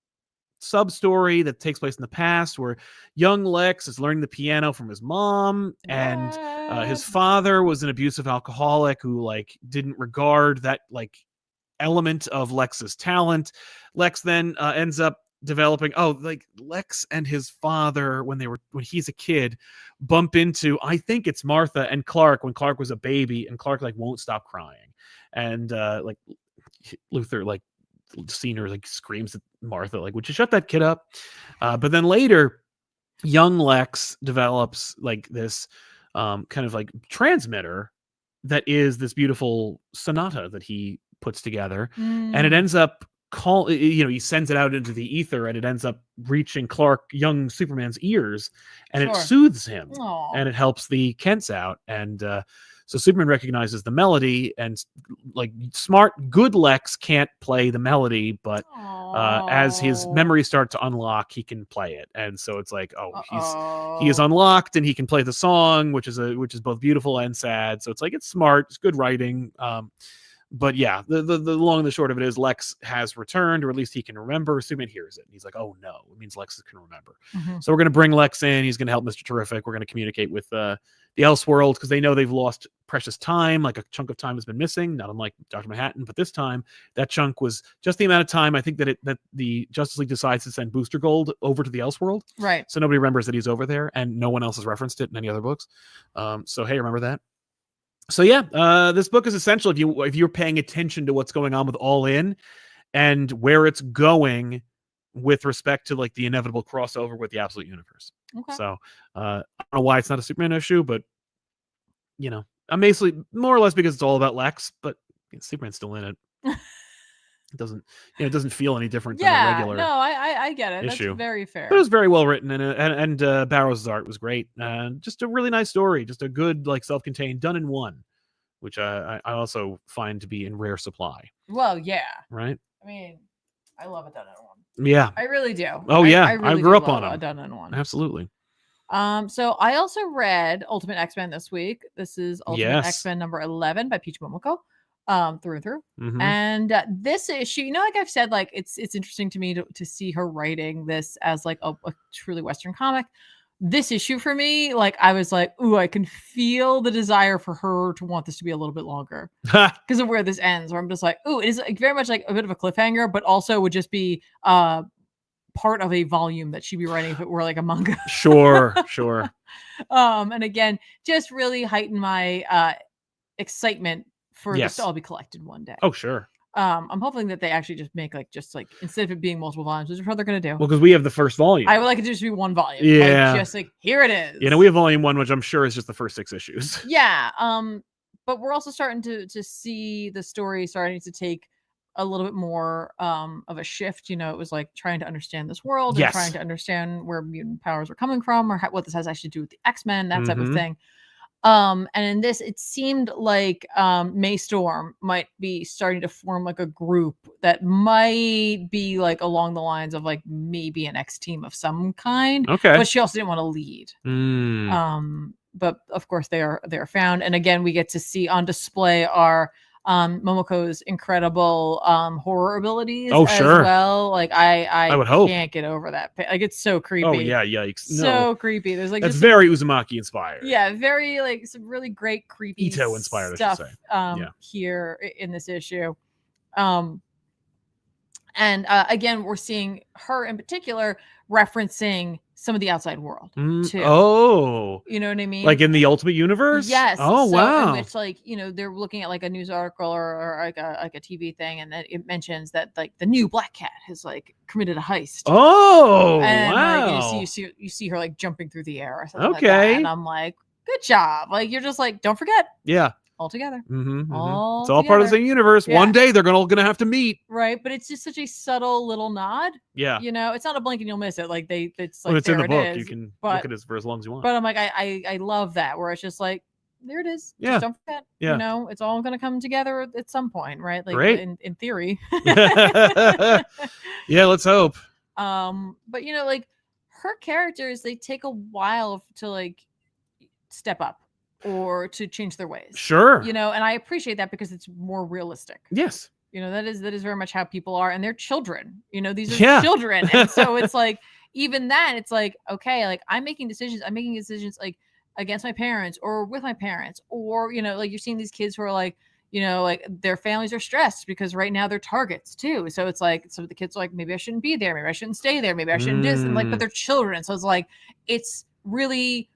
sub story that takes place in the past where young Lex is learning the piano from his mom, and his father was an abusive alcoholic who like didn't regard that like element of Lex's talent. Lex then ends up developing like Lex and his father when he's a kid bump into, I think it's Martha and Clark when Clark was a baby, and Clark like won't stop crying, and like Luthor like senior like screams at Martha like, would you shut that kid up? But then later young Lex develops like this kind of like transmitter that is this beautiful sonata that he puts together, and it ends up he sends it out into the ether, and it ends up reaching young Superman's ears, and it soothes him. Aww. And it helps the Kents out. And so Superman recognizes the melody, and like smart, good Lex can't play the melody, but as his memories start to unlock, he can play it. And so it's like, he is unlocked, and he can play the song, which is both beautiful and sad. So it's like, it's smart, it's good writing. But yeah, the long and the short of it is Lex has returned, or at least he can remember. Superman hears it, and he's like, oh no, it means Lex can remember. Mm-hmm. So we're going to bring Lex in. He's going to help Mr. Terrific. We're going to communicate with the Elseworld, because they know they've lost precious time. Like a chunk of time has been missing, not unlike Dr. Manhattan. But this time, that chunk was just the amount of time, I think, that the Justice League decides to send Booster Gold over to the Elseworld. Right. So nobody remembers that he's over there, and no one else has referenced it in any other books. So hey, remember that. So yeah, this book is essential if you're paying attention to what's going on with All In and where it's going with respect to like the inevitable crossover with the Absolute Universe. Okay. So I don't know why it's not a Superman issue, but you know, I'm basically more or less because it's all about Lex, but Superman's still in it. It doesn't, it doesn't feel any different than a regular. No, I get it. Issue. That's very fair. But it was very well written, and Barrow's art was great. Just a really nice story, just a good like self-contained, done in one, which I also find to be in rare supply. Well, yeah. Right. I mean, I love a done in one. Yeah, I really do. Oh yeah, I really grew up love on a them. done in one. Absolutely. So I also read Ultimate X-Men this week. This is Ultimate X-Men number 11 by Peach Momoko. Through and through. Mm-hmm. And this issue, you know, like I've said, like it's interesting to me to see her writing this as like a truly Western comic. This issue for me, like I was like, ooh, I can feel the desire for her to want this to be a little bit longer because of where this ends. Where I'm just like, ooh, it is like very much like a bit of a cliffhanger, but also would just be part of a volume that she'd be writing if it were like a manga. Sure. And again, just really heighten my excitement for this to all be collected one day. Oh, sure. I'm hoping that they actually just make like instead of it being multiple volumes, which is what they're gonna do. Well, because we have the first volume. I would like it to just be one volume. Yeah. Like, just like here it is. You know, we have volume 1, which I'm sure is just the first 6 issues. Yeah. But we're also starting to see the story starting to take a little bit more of a shift. You know, it was like trying to understand this world and trying to understand where mutant powers are coming from or what this has actually to do with the X-Men, that type of thing. And in this, it seemed like May Storm might be starting to form like a group that might be like along the lines of like maybe an X team of some kind. Okay. But she also didn't want to lead. But of course they are found. And again, we get to see on display our Momoko's incredible horror abilities as well. Like I would hope. Can't get over that. Like it's so creepy. Oh yeah, yikes. So creepy. There's like that's very Uzumaki inspired. Yeah, very like some really great creepy Ito inspired stuff I should say. Here in this issue. And again, we're seeing her in particular referencing some of the outside world too. Oh, you know what I mean? Like in the Ultimate Universe? Yes. Oh, wow. In which, like, you know, they're looking at like a news article or like a TV thing, and then it mentions that like the new Black Cat has like committed a heist. Oh, and, wow. Like, you see her like jumping through the air or something like that. And I'm like, good job. Like you're just like, don't forget. Yeah. All together. It's all part of the same universe. Yeah. One day they're gonna have to meet. Right. But it's just such a subtle little nod. Yeah. You know, it's not a blink and you'll miss it. Like it's like when it's in the book. Is. You can look at it for as long as you want. But I'm like, I love that where it's just like, there it is. Yeah. Just don't forget. Yeah. You know, it's all gonna come together at some point, right? Like Great. in theory. Yeah, let's hope. But you know, like her characters, they take a while to like step up or to change their ways. Sure. You know, and I appreciate that because it's more realistic. Yes. You know, that is very much how people are, and they're children. You know, these are children. And so it's like, even that, it's like, okay, like I'm making decisions like against my parents or with my parents, or, you know, like you're seeing these kids who are like, you know, like their families are stressed because right now they're targets too. So it's like, some of the kids are like, maybe I shouldn't be there. Maybe I shouldn't stay there. Maybe I shouldn't do this. And like, but they're children. So it's like, it's really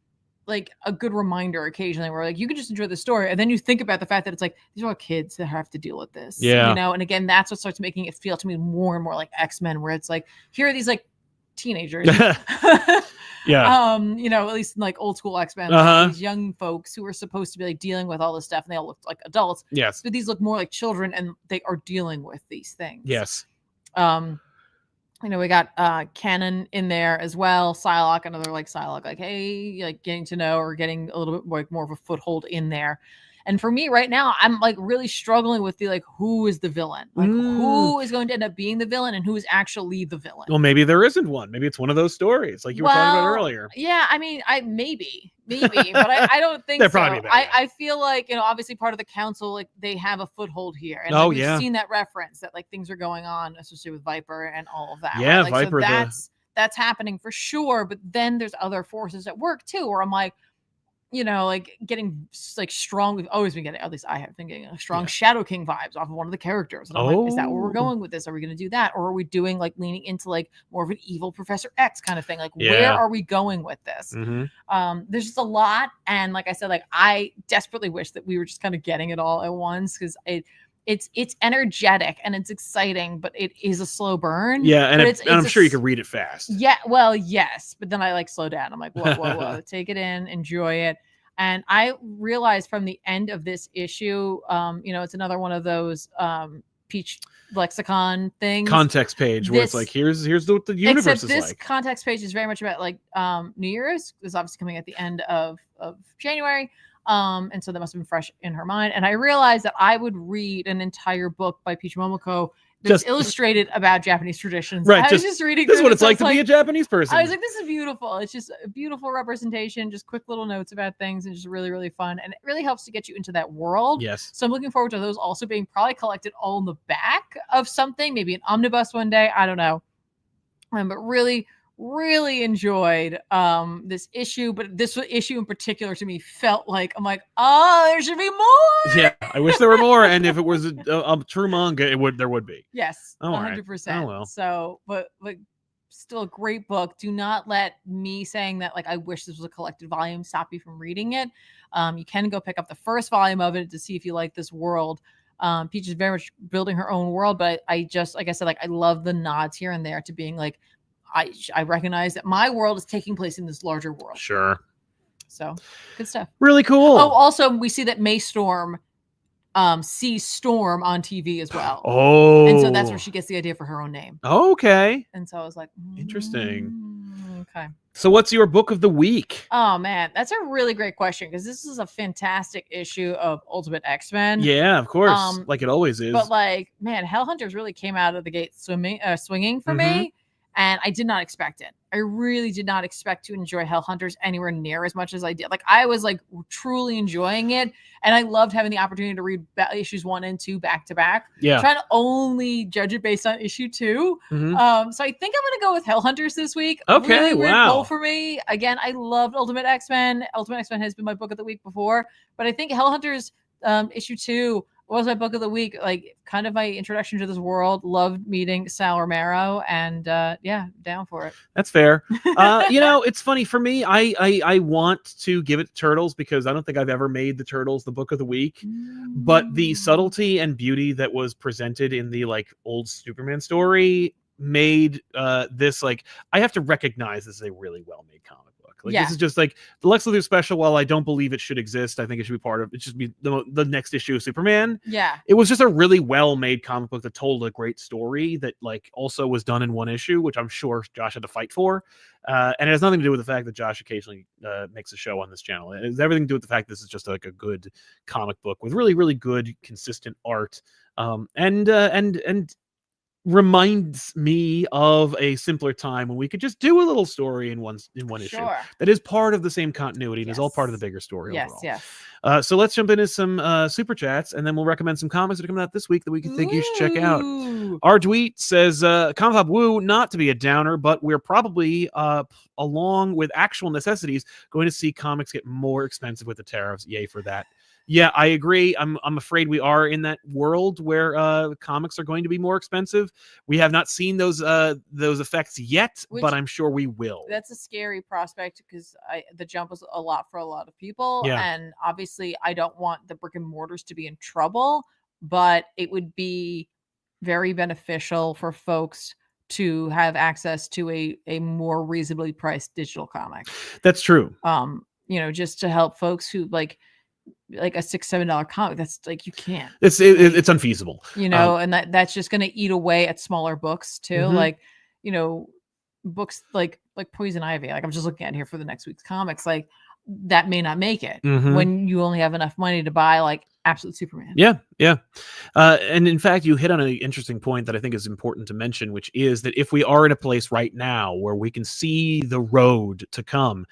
like a good reminder occasionally where like you can just enjoy the story and then you think about the fact that it's like these are all kids that have to deal with this. Yeah. You know, and again, that's what starts making it feel to me more and more like X-Men, where it's like, here are these like teenagers. Yeah. You know, at least in like old school X-Men, like these young folks who are supposed to be like dealing with all this stuff and they all look like adults. Yes. But these look more like children and they are dealing with these things. Yes. You know, we got Canon in there as well. Psylocke, another like Psylocke, like, hey, like getting to know or getting a little bit like more of a foothold in there. And for me right now, I'm like really struggling with the like, who is the villain? Like who is going to end up being the villain and who is actually the villain? Well, maybe there isn't one. Maybe it's one of those stories like you were talking about earlier. Yeah, I mean, maybe, but I don't think so. I feel like, you know, obviously part of the council, like they have a foothold here. And like, we've seen that reference that like things are going on, especially with Viper and all of that. Yeah, right? Like, Viper. So that's happening for sure. But then there's other forces at work too, where I'm like, you know, like getting like strong. We've always been getting, at least I have been getting a strong Shadow King vibes off of one of the characters. And I'm like, is that where we're going with this? Are we going to do that? Or are we doing like leaning into like more of an evil Professor X kind of thing? Like, where are we going with this? There's just a lot. And like I said, like I desperately wish that we were just kind of getting it all at once, because it it's energetic and it's exciting, but it is a slow burn. Yeah, and, but and I'm sure you can read it fast. Yeah, well, yes, but then I like slow down. I'm like, whoa, take it in, enjoy it. And I realized from the end of this issue, it's another one of those Peach lexicon things, context page where it's like here's what the universe except is this like. context page is very much about like New Year's is obviously coming at the end of January. And so that must have been fresh in her mind. And I realized that I would read an entire book by Peach Momoko that's illustrated about Japanese traditions. Right. I was just reading this is what it's like to be a Japanese person. I was like, this is beautiful. It's just a beautiful representation, just quick little notes about things and just really, really fun. And it really helps to get you into that world. Yes. So I'm looking forward to those also being probably collected all in the back of something, maybe an omnibus one day. I don't know. But really, really enjoyed this issue, but this issue in particular to me felt like I'm like, oh, there should be more. Yeah, I wish there were more, and if it was a true manga, there would be. Yes, 100%. Oh well. So, but still a great book. Do not let me saying that like I wish this was a collected volume stop you from reading it. You can go pick up the first volume of it to see if you like this world. Peach is very much building her own world, but I just, like I said, like I love the nods here and there to being like, I recognize that my world is taking place in this larger world. Sure. So good stuff. Really cool. Oh, also we see that May Storm sees Storm on TV as well. Oh. And so that's where she gets the idea for her own name. Okay. And so I was like, interesting. Okay. So what's your book of the week? Oh man, that's a really great question because this is a fantastic issue of Ultimate X-Men. Yeah, of course. Like it always is. But like, man, Hellhunters really came out of the gate swinging for me. And I did not expect it. I really did not expect to enjoy Hellhunters anywhere near as much as I did. Like I was like truly enjoying it. And I loved having the opportunity to read issues 1 and 2 back to back. Yeah. I'm trying to only judge it based on issue 2. So I think I'm going to go with Hellhunters this week. Okay. Really weird wow. pull for me. Again, I loved Ultimate X-Men. Ultimate X-Men has been my book of the week before. But I think Hellhunters issue 2 was my book of the week, like kind of my introduction to this world. Loved meeting Sal Romero, and yeah, down for it. That's fair. It's funny for me. I want to give it to Turtles because I don't think I've ever made the Turtles the book of the week. But the subtlety and beauty that was presented in the like old Superman story made this like I have to recognize this is a really well made comic. Like this is just like the Lex Luthor special. While I don't believe it should exist, I think it should be part of it. Should be the next issue of Superman. Yeah, it was just a really well made comic book that told a great story that like also was done in one issue, which I'm sure Josh had to fight for. And it has nothing to do with the fact that Josh occasionally makes a show on this channel. It has everything to do with the fact this is just like a good comic book with really really good consistent art. And reminds me of a simpler time when we could just do a little story in one issue that is part of the same continuity and is all part of the bigger story overall. Yes. So let's jump into some super chats and then we'll recommend some comics that are coming out this week that we think you should check out. Our tweet says ComicPop Woo, not to be a downer, but we're probably along with actual necessities going to see comics get more expensive with the tariffs. Yay for that. Yeah, I agree. I'm afraid we are in that world where comics are going to be more expensive. We have not seen those effects yet, but I'm sure we will. That's a scary prospect because the jump was a lot for a lot of people. Yeah. And obviously I don't want the brick and mortars to be in trouble, but it would be very beneficial for folks to have access to a more reasonably priced digital comic. That's true. Just to help folks who like a $6-7 comic, that's like you can't. It's unfeasible. And that's just going to eat away at smaller books too. Like, books like Poison Ivy. Like I'm just looking at here for the next week's comics. Like that may not make it when you only have enough money to buy like Absolute Superman. Yeah. And in fact, you hit on an interesting point that I think is important to mention, which is that if we are in a place right now where we can see the road to come,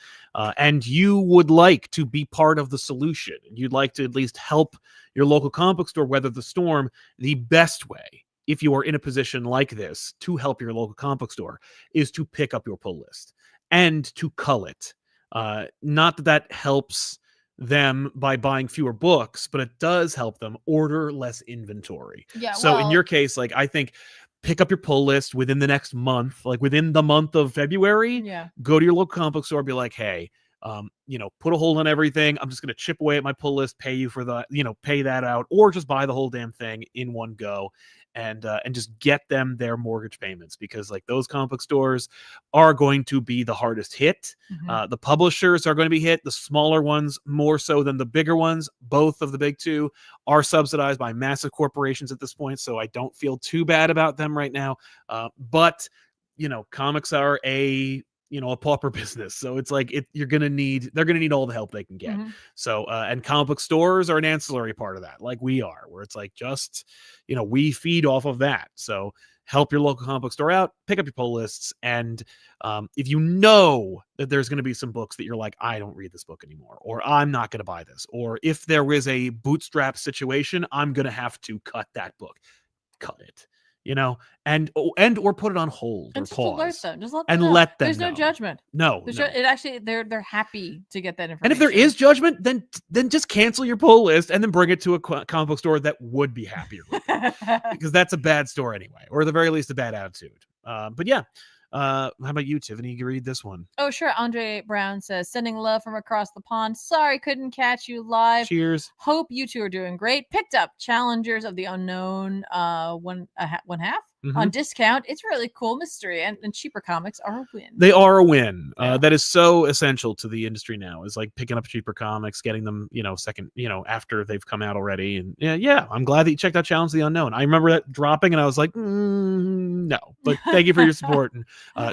and you would like to be part of the solution, you'd like to at least help your local comic book store weather the storm, the best way, if you are in a position like this, to help your local comic book store is to pick up your pull list and to cull it. Not that helps them by buying fewer books, but it does help them order less inventory. So in your case, like I think pick up your pull list within the next month, like within the month of February, go to your local comic book store, be like, hey, put a hold on everything. I'm just going to chip away at my pull list, pay you for the, pay that out, or just buy the whole damn thing in one go and just get them their mortgage payments, because like those comic book stores are going to be the hardest hit. The publishers are going to be hit, the smaller ones more so than the bigger ones. Both of the big two are subsidized by massive corporations at this point, so I don't feel too bad about them right now. But comics are a pauper business, so it's like they're gonna need all the help they can get. So and comic book stores are an ancillary part of that, like we are, where it's like just we feed off of that. So help your local comic book store out, pick up your pull lists, and if you know that there's going to be some books that you're like, I don't read this book anymore, or I'm not going to buy this, or if there is a bootstrap situation, I'm going to have to cut that book, cut it. And or put it on hold and or just pause alert them. Just and know. let them There's know. no judgment. No, It actually they're happy to get that information. And if there is judgment, then just cancel your pull list and then bring it to a comic book store that would be happier with it, because that's a bad store anyway, or at the very least a bad attitude. But yeah. How about you, Tiffany? You can read this one. Oh, sure. Andre Brown says, sending love from across the pond. Sorry, couldn't catch you live. Cheers. Hope you two are doing great. Picked up Challengers of the Unknown one half on discount. It's really cool mystery, and cheaper comics are a win. They are a win. That is so essential to the industry now, is like picking up cheaper comics, getting them, second, after they've come out already. And yeah, I'm glad that you checked out Challenge of the Unknown. I remember that dropping and I was like, no, but thank you for your support. And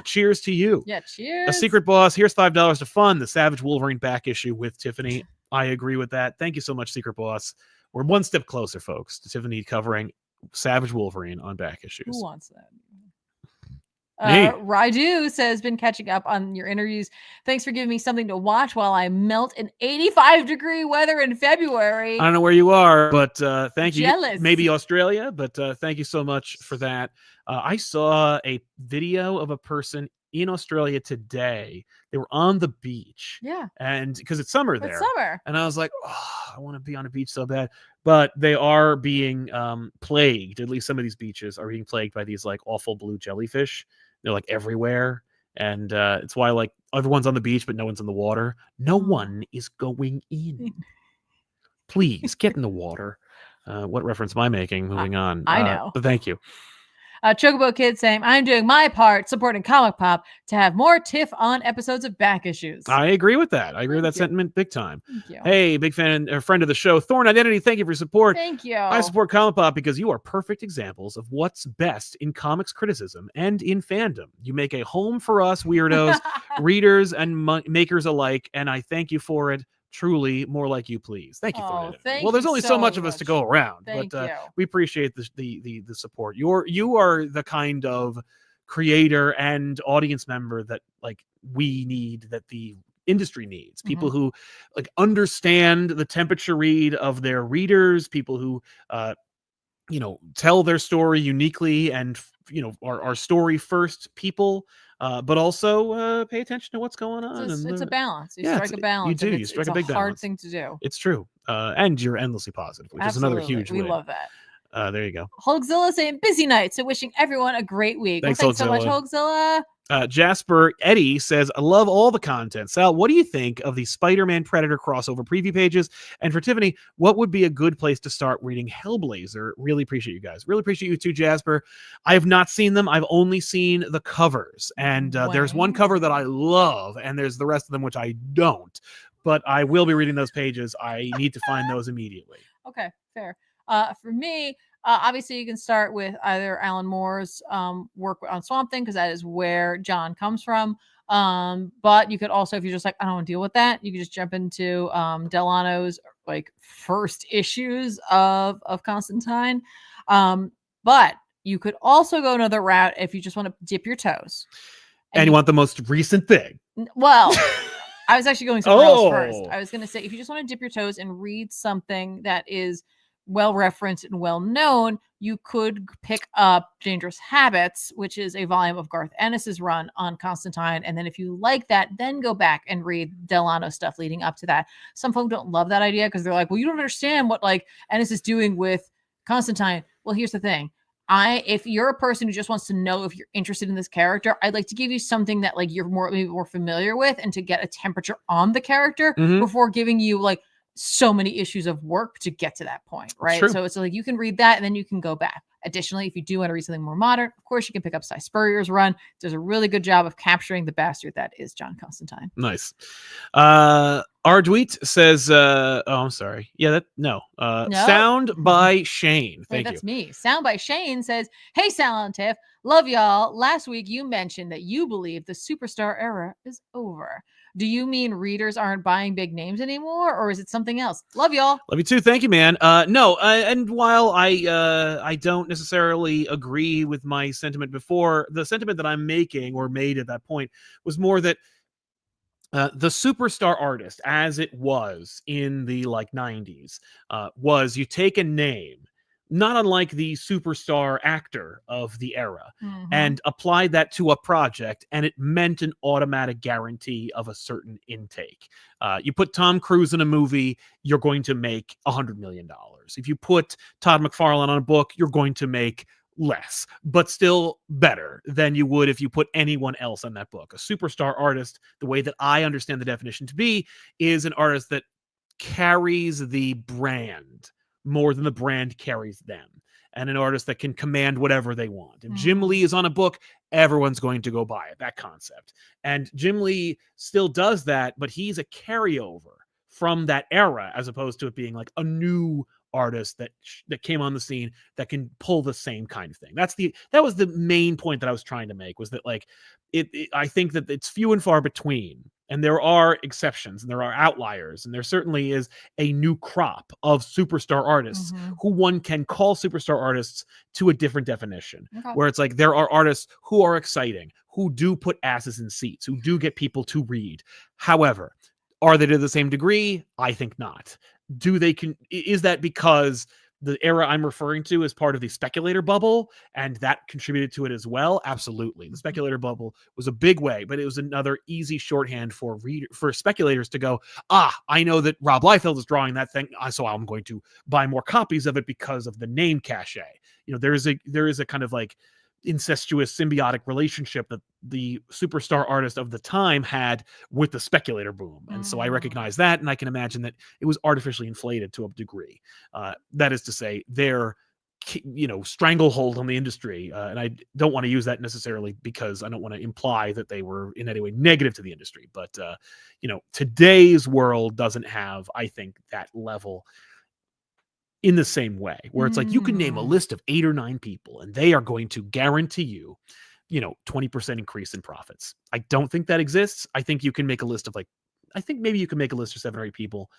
cheers to you. Yeah, cheers. A Secret Boss. Here's $5 to fund the Savage Wolverine back issue with Tiffany. I agree with that. Thank you so much, Secret Boss. We're one step closer, folks, to Tiffany covering Savage Wolverine on back issues. Who wants that? Raidu says, been catching up on your interviews. Thanks for giving me something to watch while I melt in 85-degree weather in February. I don't know where you are, but thank you. Jealous. Maybe Australia, but thank you so much for that. I saw a video of a person in Australia today. They were on the beach. Yeah. And because it's summer there. It's summer. And I was like, I want to be on a beach so bad. But they are being plagued. At least some of these beaches are being plagued by these like awful blue jellyfish. They're like everywhere. And it's why like everyone's on the beach, but no one's in the water. No one is going in. Please get in the water. What reference am I making? Moving on. I know. But thank you. Chocobo Kid saying, I'm doing my part supporting Comic Pop to have more Tiff on episodes of back issues. I agree with that. I agree with that sentiment big time. Thank you. Hey, big fan and friend of the show, Thorn Identity. Thank you for your support. Thank you. I support Comic Pop because you are perfect examples of what's best in comics criticism and in fandom. You make a home for us weirdos, readers and makers alike, and I thank you for it. Truly, more like you, please. Thank you for it. Well, there's only so much of us to go around, but we appreciate the support. You are the kind of creator and audience member that like we need, that the industry needs. People who like understand the temperature read of their readers, people who tell their story uniquely and are story first people. But also pay attention to what's going on. It's a balance. You strike a balance. You do. You strike a big balance. It's a hard thing to do. It's true. And you're endlessly positive, which is another huge win. We love that. There you go. Hulkzilla saying busy night. So wishing everyone a great week. Thanks so much, Hulkzilla. Jasper Eddie says, I love all the content. Sal, what do you think of the Spider-Man Predator crossover preview pages? And for Tiffany, what would be a good place to start reading Hellblazer? Really appreciate you guys. Really appreciate you too, Jasper. I have not seen them. I've only seen the covers. And there's one cover that I love, and there's the rest of them which I don't. But I will be reading those pages. I need to find those immediately. Okay, fair. For me, obviously, you can start with either Alan Moore's work on Swamp Thing, because that is where John comes from. But you could also, if you're just like, I don't want to deal with that, you could just jump into Delano's like first issues of Constantine. But you could also go another route if you just want to dip your toes. And you want the most recent thing. Well, I was actually going somewhere else first. I was going to say, if you just want to dip your toes and read something that is well referenced and well known, you could pick up Dangerous Habits, which is a volume of Garth Ennis's run on Constantine. And then if you like that, then go back and read Delano stuff leading up to that. Some folk don't love that idea because they're like, well, you don't understand what like Ennis is doing with Constantine. Well, here's the thing. if you're a person who just wants to know if you're interested in this character, I'd like to give you something that like you're maybe more familiar with, and to get a temperature on the character before giving you like so many issues of work to get to that point, right? So it's like you can read that and then you can go back. Additionally, if you do want to read something more modern, of course you can pick up Cy Spurrier's run. Does a really good job of capturing the bastard that is John Constantine. Nice. Ardweet says, oh, I'm sorry. Yeah, no. Sound by Shane. Thank you. That's me. Sound by Shane says, hey, Sal and Tiff, love y'all. Last week you mentioned that you believe the superstar era is over. Do you mean readers aren't buying big names anymore, or is it something else? Love y'all. Love you too. Thank you, man. No, and while I don't necessarily agree with my sentiment before, the sentiment that I'm making or made at that point was more that the superstar artist, as it was in the like 90s, was you take a name, not unlike the superstar actor of the era, and applied that to a project, and it meant an automatic guarantee of a certain intake. You put Tom Cruise in a movie, you're going to make $100 million. If you put Todd McFarlane on a book, you're going to make less, but still better than you would if you put anyone else on that book. A superstar artist, the way that I understand the definition to be, is an artist that carries the brand more than the brand carries them, and an artist that can command whatever they want. If Jim Lee is on a book, everyone's going to go buy it, that concept. And Jim Lee still does that, but he's a carryover from that era, as opposed to it being like a new artist that came on the scene that can pull the same kind of thing. That was the main point that I was trying to make, was that like I think that it's few and far between, and there are exceptions and there are outliers, and there certainly is a new crop of superstar artists who one can call superstar artists to a different definition, where it's like there are artists who are exciting, who do put asses in seats, who do get people to read. However, are they to the same degree? I think not. Is that because the era I'm referring to is part of the speculator bubble, and that contributed to it as well? Absolutely. The speculator bubble was a big way, but it was another easy shorthand for speculators to go, I know that Rob Liefeld is drawing that thing, so I'm going to buy more copies of it because of the name cachet. There is a kind of like incestuous symbiotic relationship that the superstar artist of the time had with the speculator boom. And so I recognize that, and I can imagine that it was artificially inflated to a degree. That is to say, their stranglehold on the industry, and I don't want to use that necessarily because I don't want to imply that they were in any way negative to the industry, but today's world doesn't have, I think, that level in the same way, where it's like you can name a list of 8 or 9 people and they are going to guarantee you 20% increase in profits. I don't think that exists. I think you can make a list of maybe you can make a list of 7 or 8 people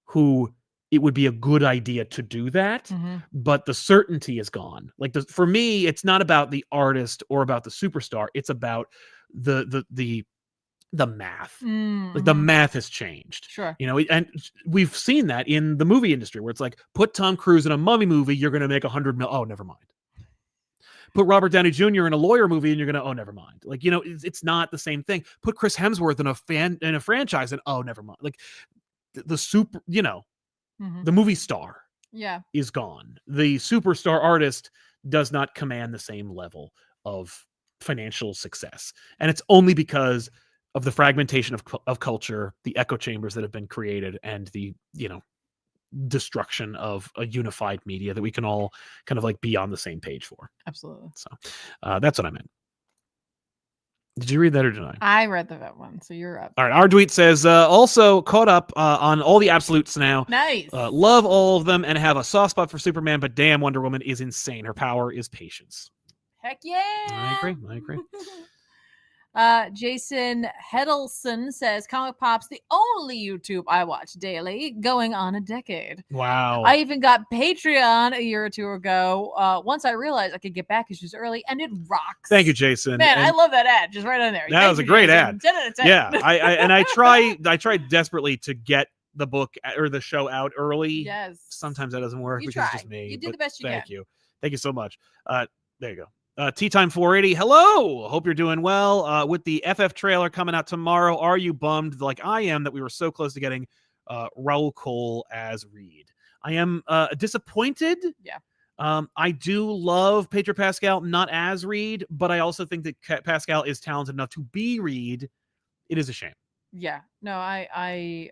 who it would be a good idea to do that, but the certainty is gone. Like for me, it's not about the artist or about the superstar. It's about the math. Like the math has changed. Sure. And we've seen that in the movie industry, where it's like, put Tom Cruise in a mummy movie, you're going to make $100 million. Oh, never mind. Put Robert Downey Jr. in a lawyer movie, and you're going to, oh, never mind. Like, it's not the same thing. Put Chris Hemsworth in a franchise, and oh, never mind. Like the movie star is gone. The superstar artist does not command the same level of financial success. And it's only because of the fragmentation of culture, the echo chambers that have been created, and the destruction of a unified media that we can all kind of like be on the same page for. Absolutely. So that's what I meant. Did you read that or did I? I read that one, so you're up. All right. Our tweet says, also caught up on all the absolutes now. Nice. Love all of them and have a soft spot for Superman, but damn, Wonder Woman is insane. Her power is patience. Heck yeah. I agree. Jason Hedelson says Comic Pop's the only YouTube I watch daily, going on a decade. Wow. I even got Patreon a year or 2 ago. Once I realized I could get back issues early, and it rocks. Thank you, Jason. Man, I love that ad. Just right on there. That was a great ad. 10 out of 10. Yeah. I tried desperately to get the book or the show out early. Yes. Sometimes that doesn't work because it's just me. You did the best you can. Thank you. Thank you so much. There you go. Tea Time 480. Hello. Hope you're doing well. With the FF trailer coming out tomorrow, are you bummed like I am that we were so close to getting Raoul Cole as Reed? I am disappointed. Yeah. I do love Pedro Pascal, not as Reed, but I also think that Pascal is talented enough to be Reed. It is a shame. Yeah, no, I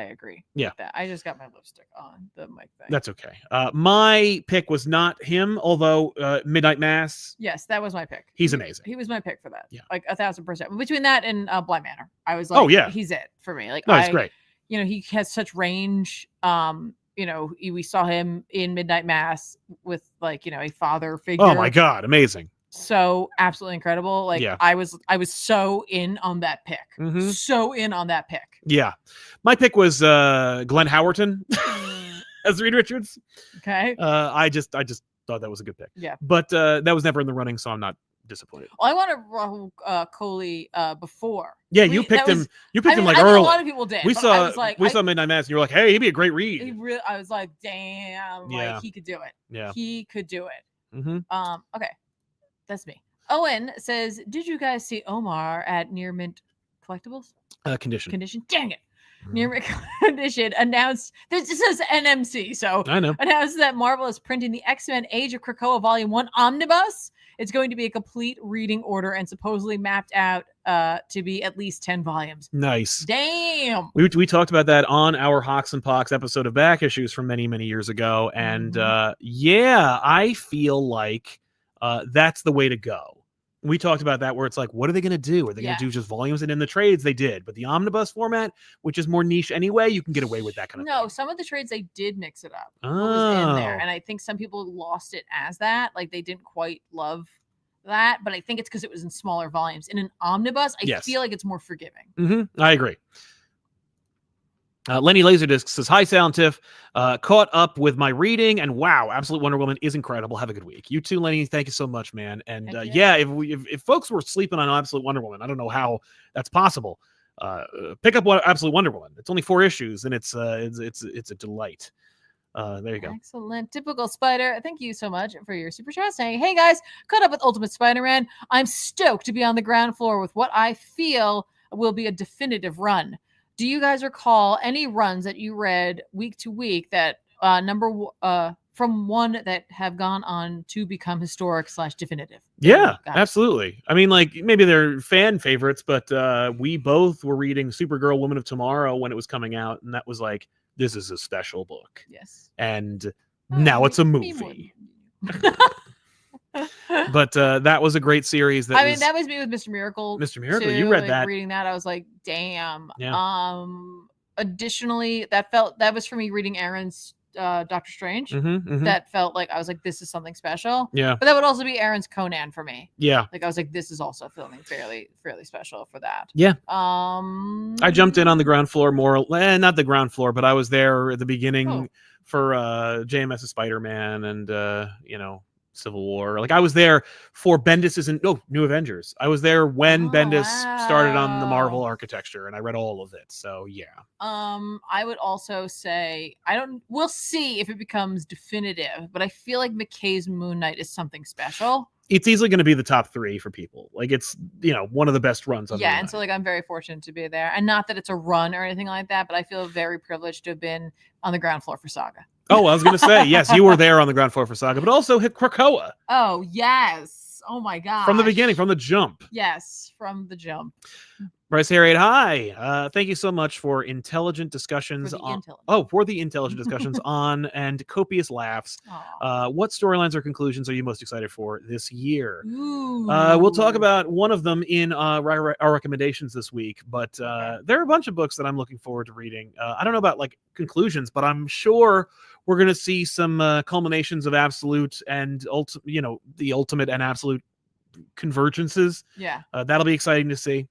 agree Yeah. with that. I just got my lipstick on the mic thing. That's okay. My pick was not him, although Midnight Mass. Yes, that was my pick. He's amazing. He was my pick for that. Yeah. Like 1,000%. Between that and Blind Manor, I was like, Oh, yeah. he's it for me. Like, No, he's great. You know, he has such range. You know, we saw him in Midnight Mass with like, you know, a father figure. Oh my God, amazing. So absolutely incredible. Like, Yeah. I was so in on that pick. Mhm. So in on that pick. Yeah. My pick was Glenn Howerton as Reed Richards. Okay. I just thought that was a good pick. Yeah. But that was never in the running, so I'm not disappointed. Well, I wanted Rahul Kohli before. Yeah, you picked him. You picked him like I early. Know a lot of people did. We saw I Midnight Mass, and you were like, "Hey, he'd be a great Reed." I was like, "Damn, Yeah. like he could do it. Yeah, he could do it." Mm-hmm. Okay, that's me. Owen says, "Did you guys see Omar at Near Mint Collectibles? Condition. Dang it." Near Mint Condition announced, this says NMC, so I know. Announced that Marvel is printing the X-Men Age of Krakoa Volume 1 Omnibus. It's going to be a complete reading order and supposedly mapped out to be at least 10 volumes. Nice. Damn. We talked about that on our Hawks and Pox episode of Back Issues from many, many years ago. And yeah, I feel like that's the way to go. We talked about that where it's like, what are they going to do? Are they going to do just volumes? And in the trades, they did. But the omnibus format, which is more niche anyway, you can get away with that kind of thing. No, some of the trades, they did mix it up. What was in there. And I think some people lost it as that. Like, they didn't quite love that. But I think it's because it was in smaller volumes. In an omnibus, I feel like it's more forgiving. Mm-hmm. I agree. Lenny Laserdisc says, "Hi, Sound Tiff. Caught up with my reading, and wow, Absolute Wonder Woman is incredible. Have a good week." You too, Lenny. Thank you so much, man. And yeah, if folks were sleeping on Absolute Wonder Woman, I don't know how that's possible. Pick up Absolute Wonder Woman. It's only 4 issues, and it's a delight. There you go. Excellent. Typical Spider. Thank you so much for your super chat saying, "Hey guys, caught up with Ultimate Spider-Man. I'm stoked to be on the ground floor with what I feel will be a definitive run. Do you guys recall any runs that you read week to week that from one that have gone on to become historic / definitive?" Yeah, absolutely. I mean, like, maybe they're fan favorites, but we both were reading Supergirl Woman of Tomorrow when it was coming out, and that was like, this is a special book. Yes. And now it's a movie. But that was a great series. That was me with Mr. Miracle. Mr. Miracle, too. you read like, that. Reading that, I was like, damn. Yeah. Additionally, that was for me reading Aaron's Doctor Strange. That felt like I was like, this is something special. Yeah. But that would also be Aaron's Conan for me. Yeah. Like, I was like, this is also feeling fairly special for that. Yeah. I jumped in on the ground floor not the ground floor, but I was there at the beginning for JMS's Spider-Man and Civil War. Like, I was there for Bendis's New Avengers. I was there when Bendis started on the Marvel architecture, and I read all of it. So yeah. I would also say we'll see if it becomes definitive, but I feel like McKay's Moon Knight is something special. It's easily going to be the top 3 for people. Like, it's one of the best runs on and so like I'm very fortunate to be there, and not that it's a run or anything like that, but I feel very privileged to have been on the ground floor for Saga. Oh, I was going to say, yes, you were there on the ground floor for Saga, but also hit Krakoa. Oh, yes. Oh, my God. From the beginning, from the jump. Yes, from the jump. Bryce Harriet, hi. Thank you so much for intelligent discussions for the intelligent discussions on and copious laughs. What storylines or conclusions are you most excited for this year? We'll talk about one of them in our recommendations this week, but there are a bunch of books that I'm looking forward to reading. I don't know about like conclusions, but I'm sure we're going to see some culminations of absolute and the ultimate and absolute convergences. Yeah. That'll be exciting to see.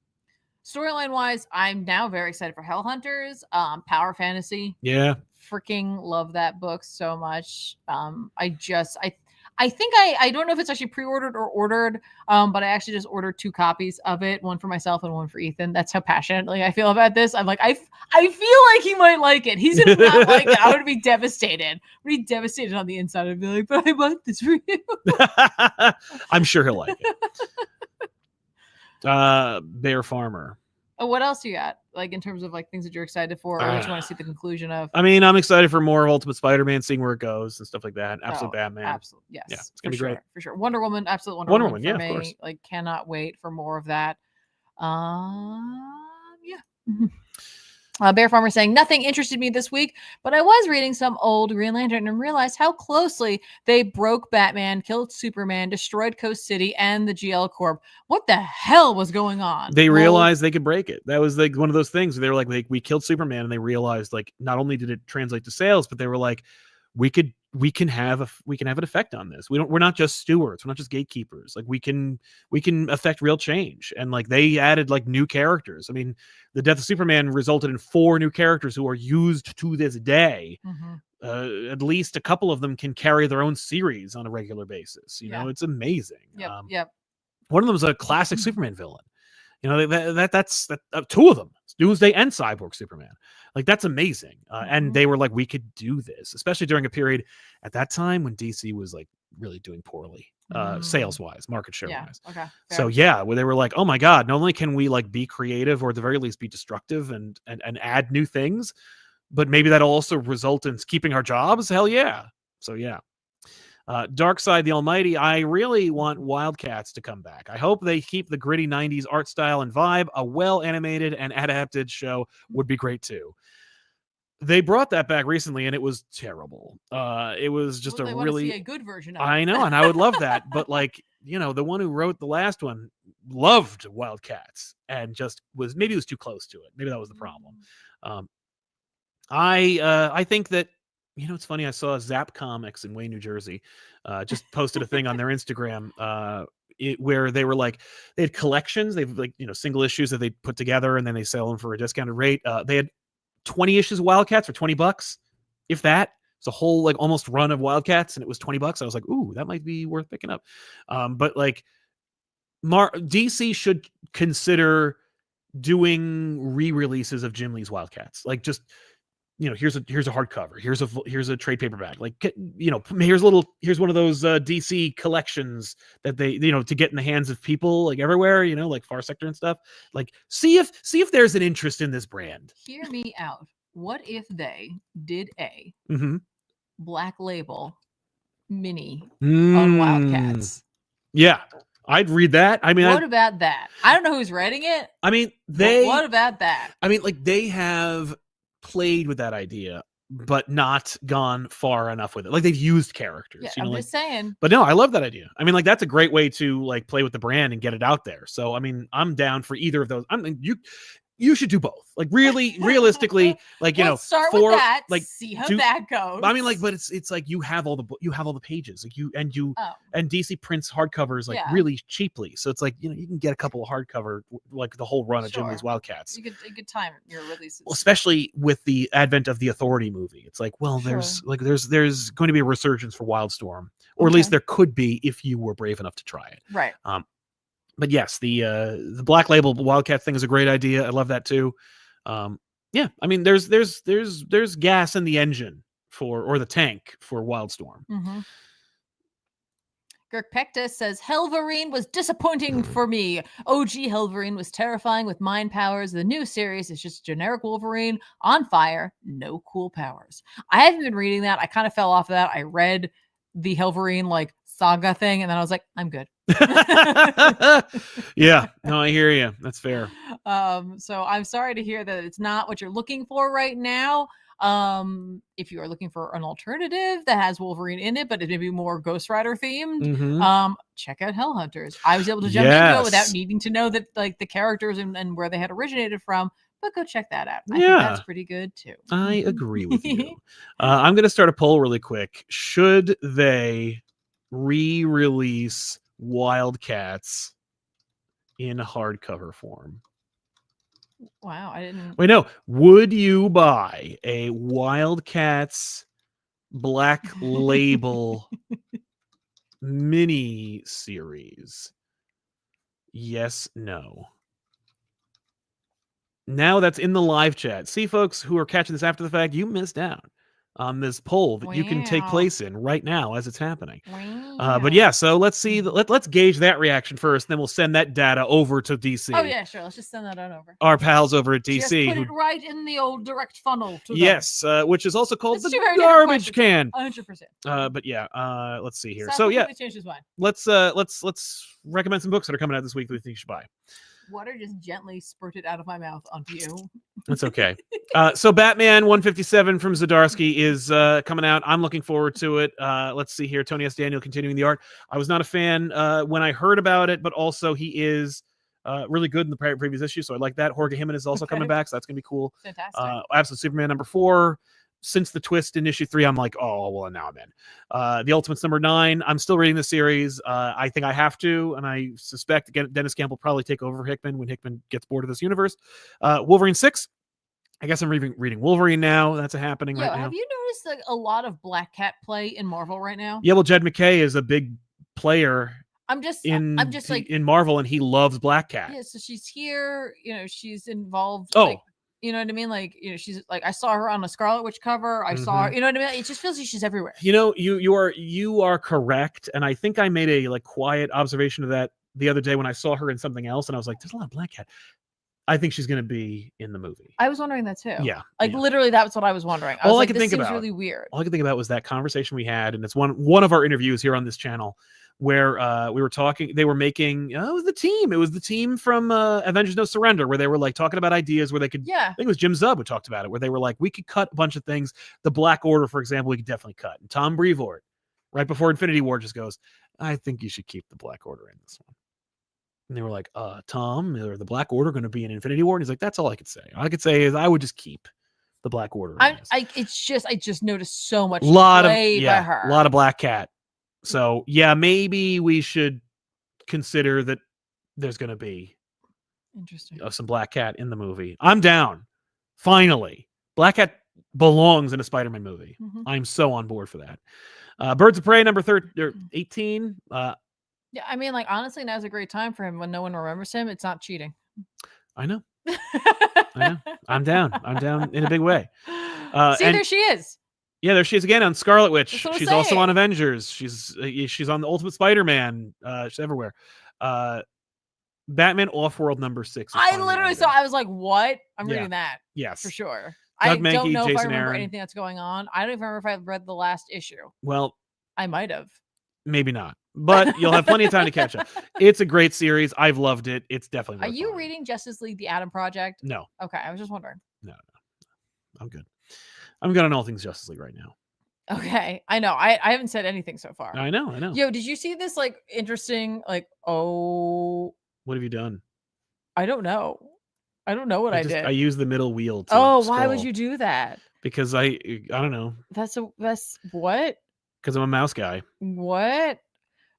Storyline wise, I'm now very excited for Hellhunters, Power Fantasy. Yeah. Freaking love that book so much. I think I don't know if it's actually pre-ordered or ordered, but I actually just ordered 2 copies of it, one for myself and one for Ethan. That's how passionately I feel about this. I'm like, I feel like he might like it. He's gonna not like it. I would be devastated. I'd be devastated on the inside. I'd be like, but I bought this for you. I'm sure he'll like it. Bear Farmer. What else you got? Like in terms of like things that you're excited for, or that you want to see the conclusion of? I mean, I'm excited for more Ultimate Spider-Man, seeing where it goes and stuff like that. Absolute Batman. Absolutely, yes. Yeah, it's gonna be great. For sure. Wonder Woman, absolute Wonder Woman Woman, for yeah, me. of course. Like, cannot wait for more of that. Yeah. Bear Farmer saying, nothing interested me this week, but I was reading some old Green Lantern and realized how closely they broke Batman, killed Superman, destroyed Coast City, and the GL Corp. What the hell was going on? They realized they could break it. That was like one of those things where they were like, we killed Superman, and they realized like not only did it translate to sales, but they were like, we can have an effect on this. We're not just stewards, we're not just gatekeepers. Like we can affect real change. And like they added like new characters. I mean, the death of Superman resulted in 4 new characters who are used to this day. At least a couple of them can carry their own series on a regular basis. You know, it's amazing. Yep. One of them is a classic Superman villain. You know, that's 2 of them, Doomsday and Cyborg Superman. Like that's amazing. And they were like, we could do this, especially during a period at that time when DC was like really doing poorly, sales wise, market share wise. Okay. So where they were like, oh my God, not only can we like be creative or at the very least be destructive and add new things, but maybe that'll also result in keeping our jobs. Hell yeah. So yeah. Darkseid the Almighty, I really want Wildcats to come back. I hope they keep the gritty 90s art style and vibe. A well-animated and adapted show would be great too. They brought that back recently, and it was terrible. It was just they want to see a good version of it. I know, and I would love that. But like, you know, the one who wrote the last one loved Wildcats and just was too close to it. Maybe that was the problem. I think that, you know, it's funny. I saw Zap Comics in Wayne, New Jersey, just posted a thing on their Instagram where they were like, they had collections. They've like, you know, single issues that they put together and then they sell them for a discounted rate. They had 20 issues of Wildcats for $20, if that. It's a whole like almost run of Wildcats, and it was $20. I was like, ooh, that might be worth picking up. But like, DC should consider doing re-releases of Jim Lee's Wildcats. Like just, you know, here's a hardcover, here's a trade paperback, like, you know, here's one of those DC collections that they, you know, to get in the hands of people like everywhere, you know, like Far Sector and stuff. Like see if there's an interest in this brand. Hear me out. What if they did a Black Label mini on Wildcats? Yeah, I'd read that. I mean, what about that? I don't know who's writing it. I mean, what about that? I mean, like they have played with that idea, but not gone far enough with it. Like they've used characters. Yeah, you know, I'm like, just saying. But no, I love that idea. I mean, like that's a great way to like play with the brand and get it out there. So I mean, I'm down for either of those. I mean, you should do both. Like really, realistically, like you know, start with that. Like see how that goes. I mean, like, but it's like you have all the pages, like and DC prints hardcovers like really cheaply. So it's like, you know, you can get a couple of hardcover like the whole run of Jim Lee's Wildcats. You could time your releases. Well, especially with the advent of the Authority movie, it's like, well, there's going to be a resurgence for Wildstorm, or at least there could be if you were brave enough to try it. Right. But yes, the Black Label Wildcat thing is a great idea. I love that too. Yeah, I mean, there's gas in the engine or the tank for Wildstorm. Girk Pectus says Helverine was disappointing for me. OG Helverine was terrifying with mind powers. The new series is just generic Wolverine on fire, no cool powers. I haven't been reading that. I kind of fell off of that. I read the Helverine like saga thing, and then I was like, I'm good. Yeah, no, I hear you. That's fair. So I'm sorry to hear that it's not what you're looking for right now. If you are looking for an alternative that has Wolverine in it, but it may be more Ghost Rider themed, check out Hell Hunters. I was able to jump into it without needing to know that like the characters and where they had originated from. But go check that out. I think that's pretty good too. I agree with you. I'm going to start a poll really quick. Should they re-release Wildcats in hardcover form? Wow, I didn't. Wait, no. Would you buy a Wildcats Black Label mini series? Yes, no. Now that's in the live chat. See, folks who are catching this after the fact, you missed out on this poll that you can take place in right now as it's happening. But yeah, so let's see. Let's gauge that reaction first, then we'll send that data over to DC. Oh yeah, sure. Let's just send that on over. Our pals over at DC. Just put it right in the old direct funnel. To yes, which is also called the garbage can. 100%. But yeah, let's see here. Sal So yeah, changed his mind. let's recommend some books that are coming out this week that we think you should buy. Water just gently spurted out of my mouth onto you. That's okay. So Batman 157 from Zdarsky is coming out. I'm looking forward to it. Let's see here. Tony S. Daniel continuing the art. I was not a fan when I heard about it, but also he is really good in the previous issue, so I like that. Jorge Jimenez is also coming back, so that's going to be cool. Fantastic. Absolute Superman number 4. Since the twist in issue 3, I'm like, oh, well, now I'm in. The Ultimates number 9. I'm still reading the series. I think I have to, and I suspect again, Dennis Campbell will probably take over Hickman when Hickman gets bored of this universe. Wolverine 6. I guess I'm reading Wolverine now. That's happening right now. Have you noticed like a lot of Black Cat play in Marvel right now? Yeah, well, Jed McKay is a big player. I'm just like in Marvel, and he loves Black Cat. Yeah, so she's here. She's involved. Oh. Like, you know what I mean? Like, she's like, I saw her on a Scarlet Witch cover. I saw her, you know what I mean? It just feels like she's everywhere. You are correct. And I think I made a quiet observation of that the other day when I saw her in something else. And I was like, there's a lot of Black Cat. I think she's going to be in the movie. I was wondering that too. Yeah. Literally that's what I was wondering. All I could think about, really weird. All I could think about was that conversation we had. And it's one of our interviews here on this channel where we were talking, they were making, it was the team from Avengers No Surrender, where they were like talking about ideas where they could, I think it was Jim Zub who talked about it, where they were like, we could cut a bunch of things. The Black Order, for example, we could definitely cut. And Tom Brevoort, right before Infinity War, just goes, I think you should keep the Black Order in this one. And they were like, Tom, or the Black Order going to be in Infinity War? And he's like, that's all I could say. All I could say is I would just keep the Black Order. I just noticed so much by her. A lot of Black Cat. So yeah, maybe we should consider that there's going to be some Black Cat in the movie. I'm down. Finally, Black Cat belongs in a Spider-Man movie. I'm so on board for that. Birds of Prey number 18. Yeah, I mean, like, honestly, now's a great time for him when no one remembers him. It's not cheating. I know. I'm down. I'm down in a big way. There she is. Yeah, there she is again on Scarlet Witch. She's also on Avengers. She's on the Ultimate Spider-Man. She's everywhere. Batman Offworld number 6. I literally saw. I was like, "What?" I'm reading that. Yes, for sure. Doug I Mankey, don't know Jason if I remember Aaron. anything that's going on. I don't even remember if I read the last issue. Well, I might have. Maybe not, but you'll have plenty of time to catch up. It's a great series. I've loved it. It's definitely. Are you reading Justice League: The Atom Project? No. Okay, I was just wondering. No. I'm good. I'm good on all things Justice League right now. Okay, I know. I haven't said anything so far. I know. Yo, did you see this interesting what have you done? I don't know. I don't know what I did. I used the middle wheel to why would you do that? Because I don't know. That's what? Because I'm a mouse guy. What?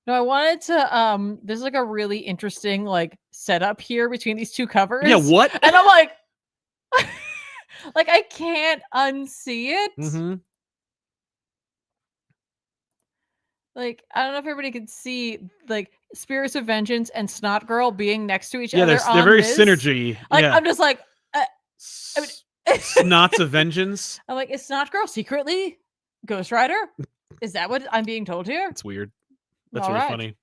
No, I wanted to there's a really interesting setup here between these two covers. Yeah, what? And I'm like I can't unsee it. I don't know if everybody could see Spirits of Vengeance and Snot Girl being next to each other. Yeah, they're very synergy. I'm just Snots of Vengeance. I'm like, is Snot Girl secretly Ghost Rider? Is that what I'm being told here? It's weird. That's really funny.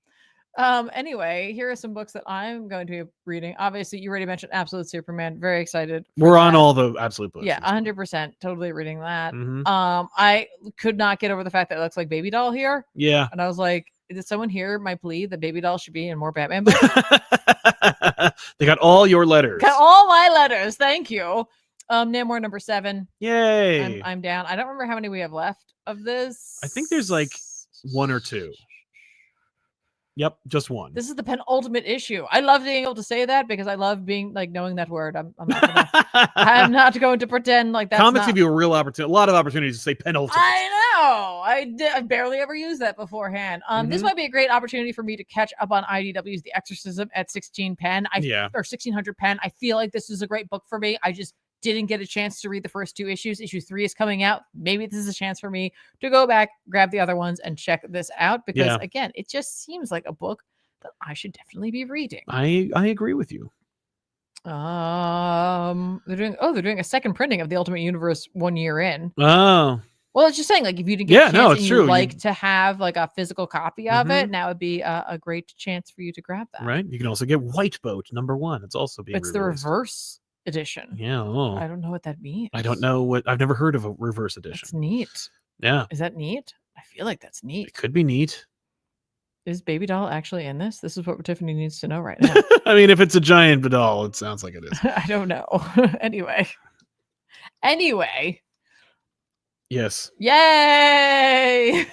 Anyway, here are some books that I'm going to be reading. Obviously, you already mentioned Absolute Superman. Very excited. We're on all the Absolute books. Yeah, 100%. Totally reading that. I could not get over the fact that it looks like Baby Doll here. Yeah. And I was like, did someone hear my plea that Baby Doll should be in more Batman books? They got all your letters. Got all my letters. Thank you. Namor number 7. Yay. I'm down. I don't remember how many we have left of this. I think there's 1 or 2. Yep, just 1. This is the penultimate issue. I love being able to say that because I love being knowing that word. I'm not going to pretend like that. Comics give you a real opportunity, a lot of opportunities to say penultimate. I know. I barely ever used that beforehand. This might be a great opportunity for me to catch up on IDW's The Exorcism at 16 pen. Or 1600 pen. I feel like this is a great book for me. I just didn't get a chance to read the first 2 issues. Issue 3 is coming out. Maybe this is a chance for me to go back, grab the other ones, and check this out. Because again, it just seems like a book that I should definitely be reading. I agree with you. They're doing a second printing of the Ultimate Universe 1 year in. Oh. Well, it's just saying, like, if you didn't get Yeah, a chance no, and it's you true. like to have like a physical copy of it, Mhm. now would be a great chance for you to grab that. Right. You can also get White Boat #1. It's also being It's the re-released. reverse edition. Yeah. Oh. I don't know what that means. I don't know what. I've never heard of a reverse edition. It's neat. Yeah. Is that neat? I feel like that's neat. It could be neat. Is Baby Doll actually in this? This is what Tiffany needs to know right now. I mean, if it's a giant doll, it sounds like it is. I don't know. Anyway. Yes. Yay!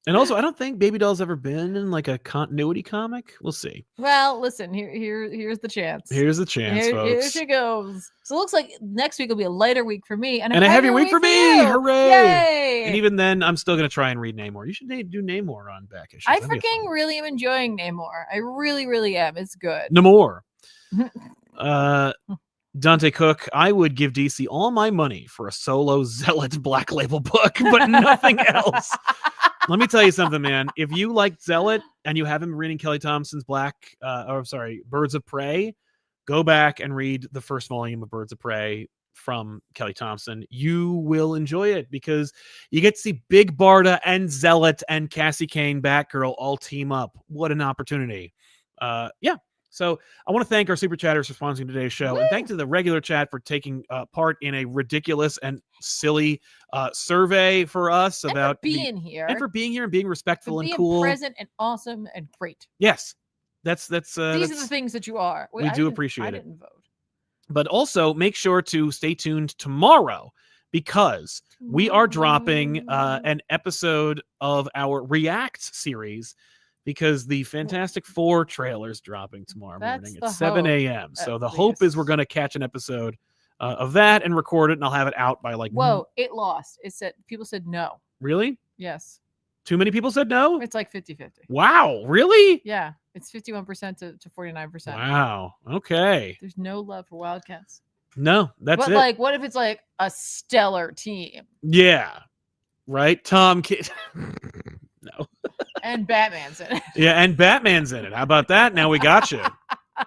And also, I don't think Baby Doll's ever been in like a continuity comic. We'll see. Well, listen, here's the chance. Here's the chance, Here folks. she goes. So it looks like next week will be a lighter week for me and a heavy week for me. you. Hooray! Yay! And even then, I'm still gonna try and read Namor. You should do Namor on back issues. I That'd be freaking fun. really am enjoying Namor. I really, really am. It's good. Namor. Dante Cook, I would give DC all my money for a solo Zealot Black Label book, but nothing else. Let me tell you something, man. If you liked Zealot and you haven't been reading Kelly Thompson's Birds of Prey, go back and read the first volume of Birds of Prey from Kelly Thompson. You will enjoy it because you get to see Big Barda and Zealot and Cassie Kane, Batgirl all team up. What an opportunity. Yeah. So I want to thank our super chatters for sponsoring today's show. Woo! And thanks to the regular chat for taking part in a ridiculous and silly survey for us And about for being here. and for being here and being respectful for and being cool. present and awesome and great. Yes. These are the things that you are. We do appreciate I it. didn't vote. But also make sure to stay tuned tomorrow because we are dropping an episode of our React series because the Fantastic Four trailer is dropping tomorrow morning at 7 a.m. So the hope is we're going to catch an episode of that and record it, and I'll have it out by like... Whoa, it lost. It said, people said no. Really? Yes. Too many people said no? It's like 50-50. Wow, really? Yeah, it's 51% to 49%. Wow, okay. There's no love for Wildcats. No, that's but it. Like, what if it's like a stellar team? Yeah, right? Tom Kidd. No. And Batman's in it. Yeah, and Batman's in it. How about that? Now we got you. How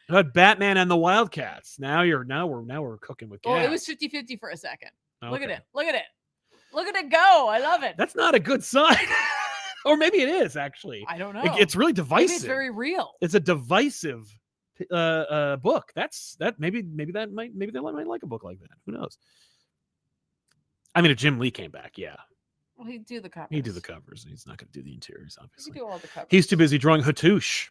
about Batman and the Wildcats? Now we're cooking with gas. Well, it was 50-50 for a second. Okay. Look at it. Look at it. Look at it go. I love it. That's not a good sign. Or maybe it is actually. I don't know. It's really divisive. Maybe it's very real. It's a divisive book. Maybe they might like a book like that. Who knows? I mean, if Jim Lee came back, yeah. Well, he'd do the covers. He'd do the covers. He's not going to do the interiors, obviously. He'd do all the covers. He's too busy drawing Hattush.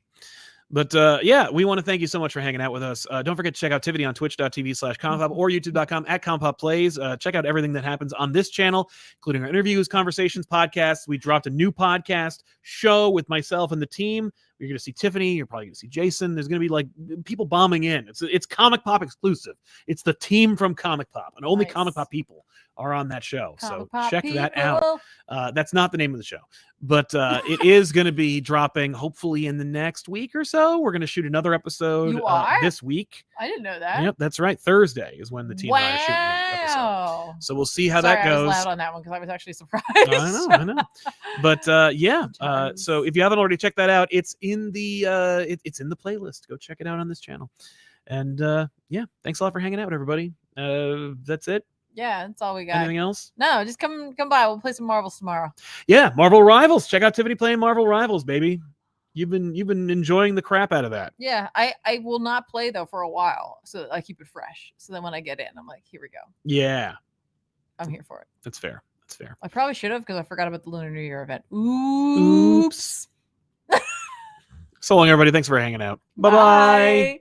But yeah, we want to thank you so much for hanging out with us. Don't forget to check out Tiffany on twitch.tv/ComicPop or youtube.com @ComicPop Plays. Check out everything that happens on this channel, including our interviews, conversations, podcasts. We dropped a new podcast show with myself and the team. You're going to see Tiffany. You're probably going to see Jason. There's going to be like people bombing in. It's ComicPop exclusive. It's the team from ComicPop, and only ComicPop people are on that show. So check that out. That's not the name of the show, but it is going to be dropping hopefully in the next week or so. We're going to shoot another episode this week. I didn't know that. Yep, that's right. Thursday is when the team and I are shooting the episode. So we'll see how that goes. I was loud on that one because I was actually surprised. I know. But yeah, so if you haven't already checked that out, it's in the it's in the playlist. Go check it out on this channel. And yeah, thanks a lot for hanging out with everybody. That's it. Yeah, that's all we got. Anything else? No, just come by. We'll play some Marvels tomorrow. Yeah, Marvel Rivals. Check out Tiffany playing Marvel Rivals, baby. You've been enjoying the crap out of that. Yeah, I will not play though for a while, so that I keep it fresh. So then when I get in, I'm like, here we go. Yeah, I'm here for it. That's fair. That's fair. I probably should have because I forgot about the Lunar New Year event. Oops. So long, everybody. Thanks for hanging out. Bye-bye. Bye.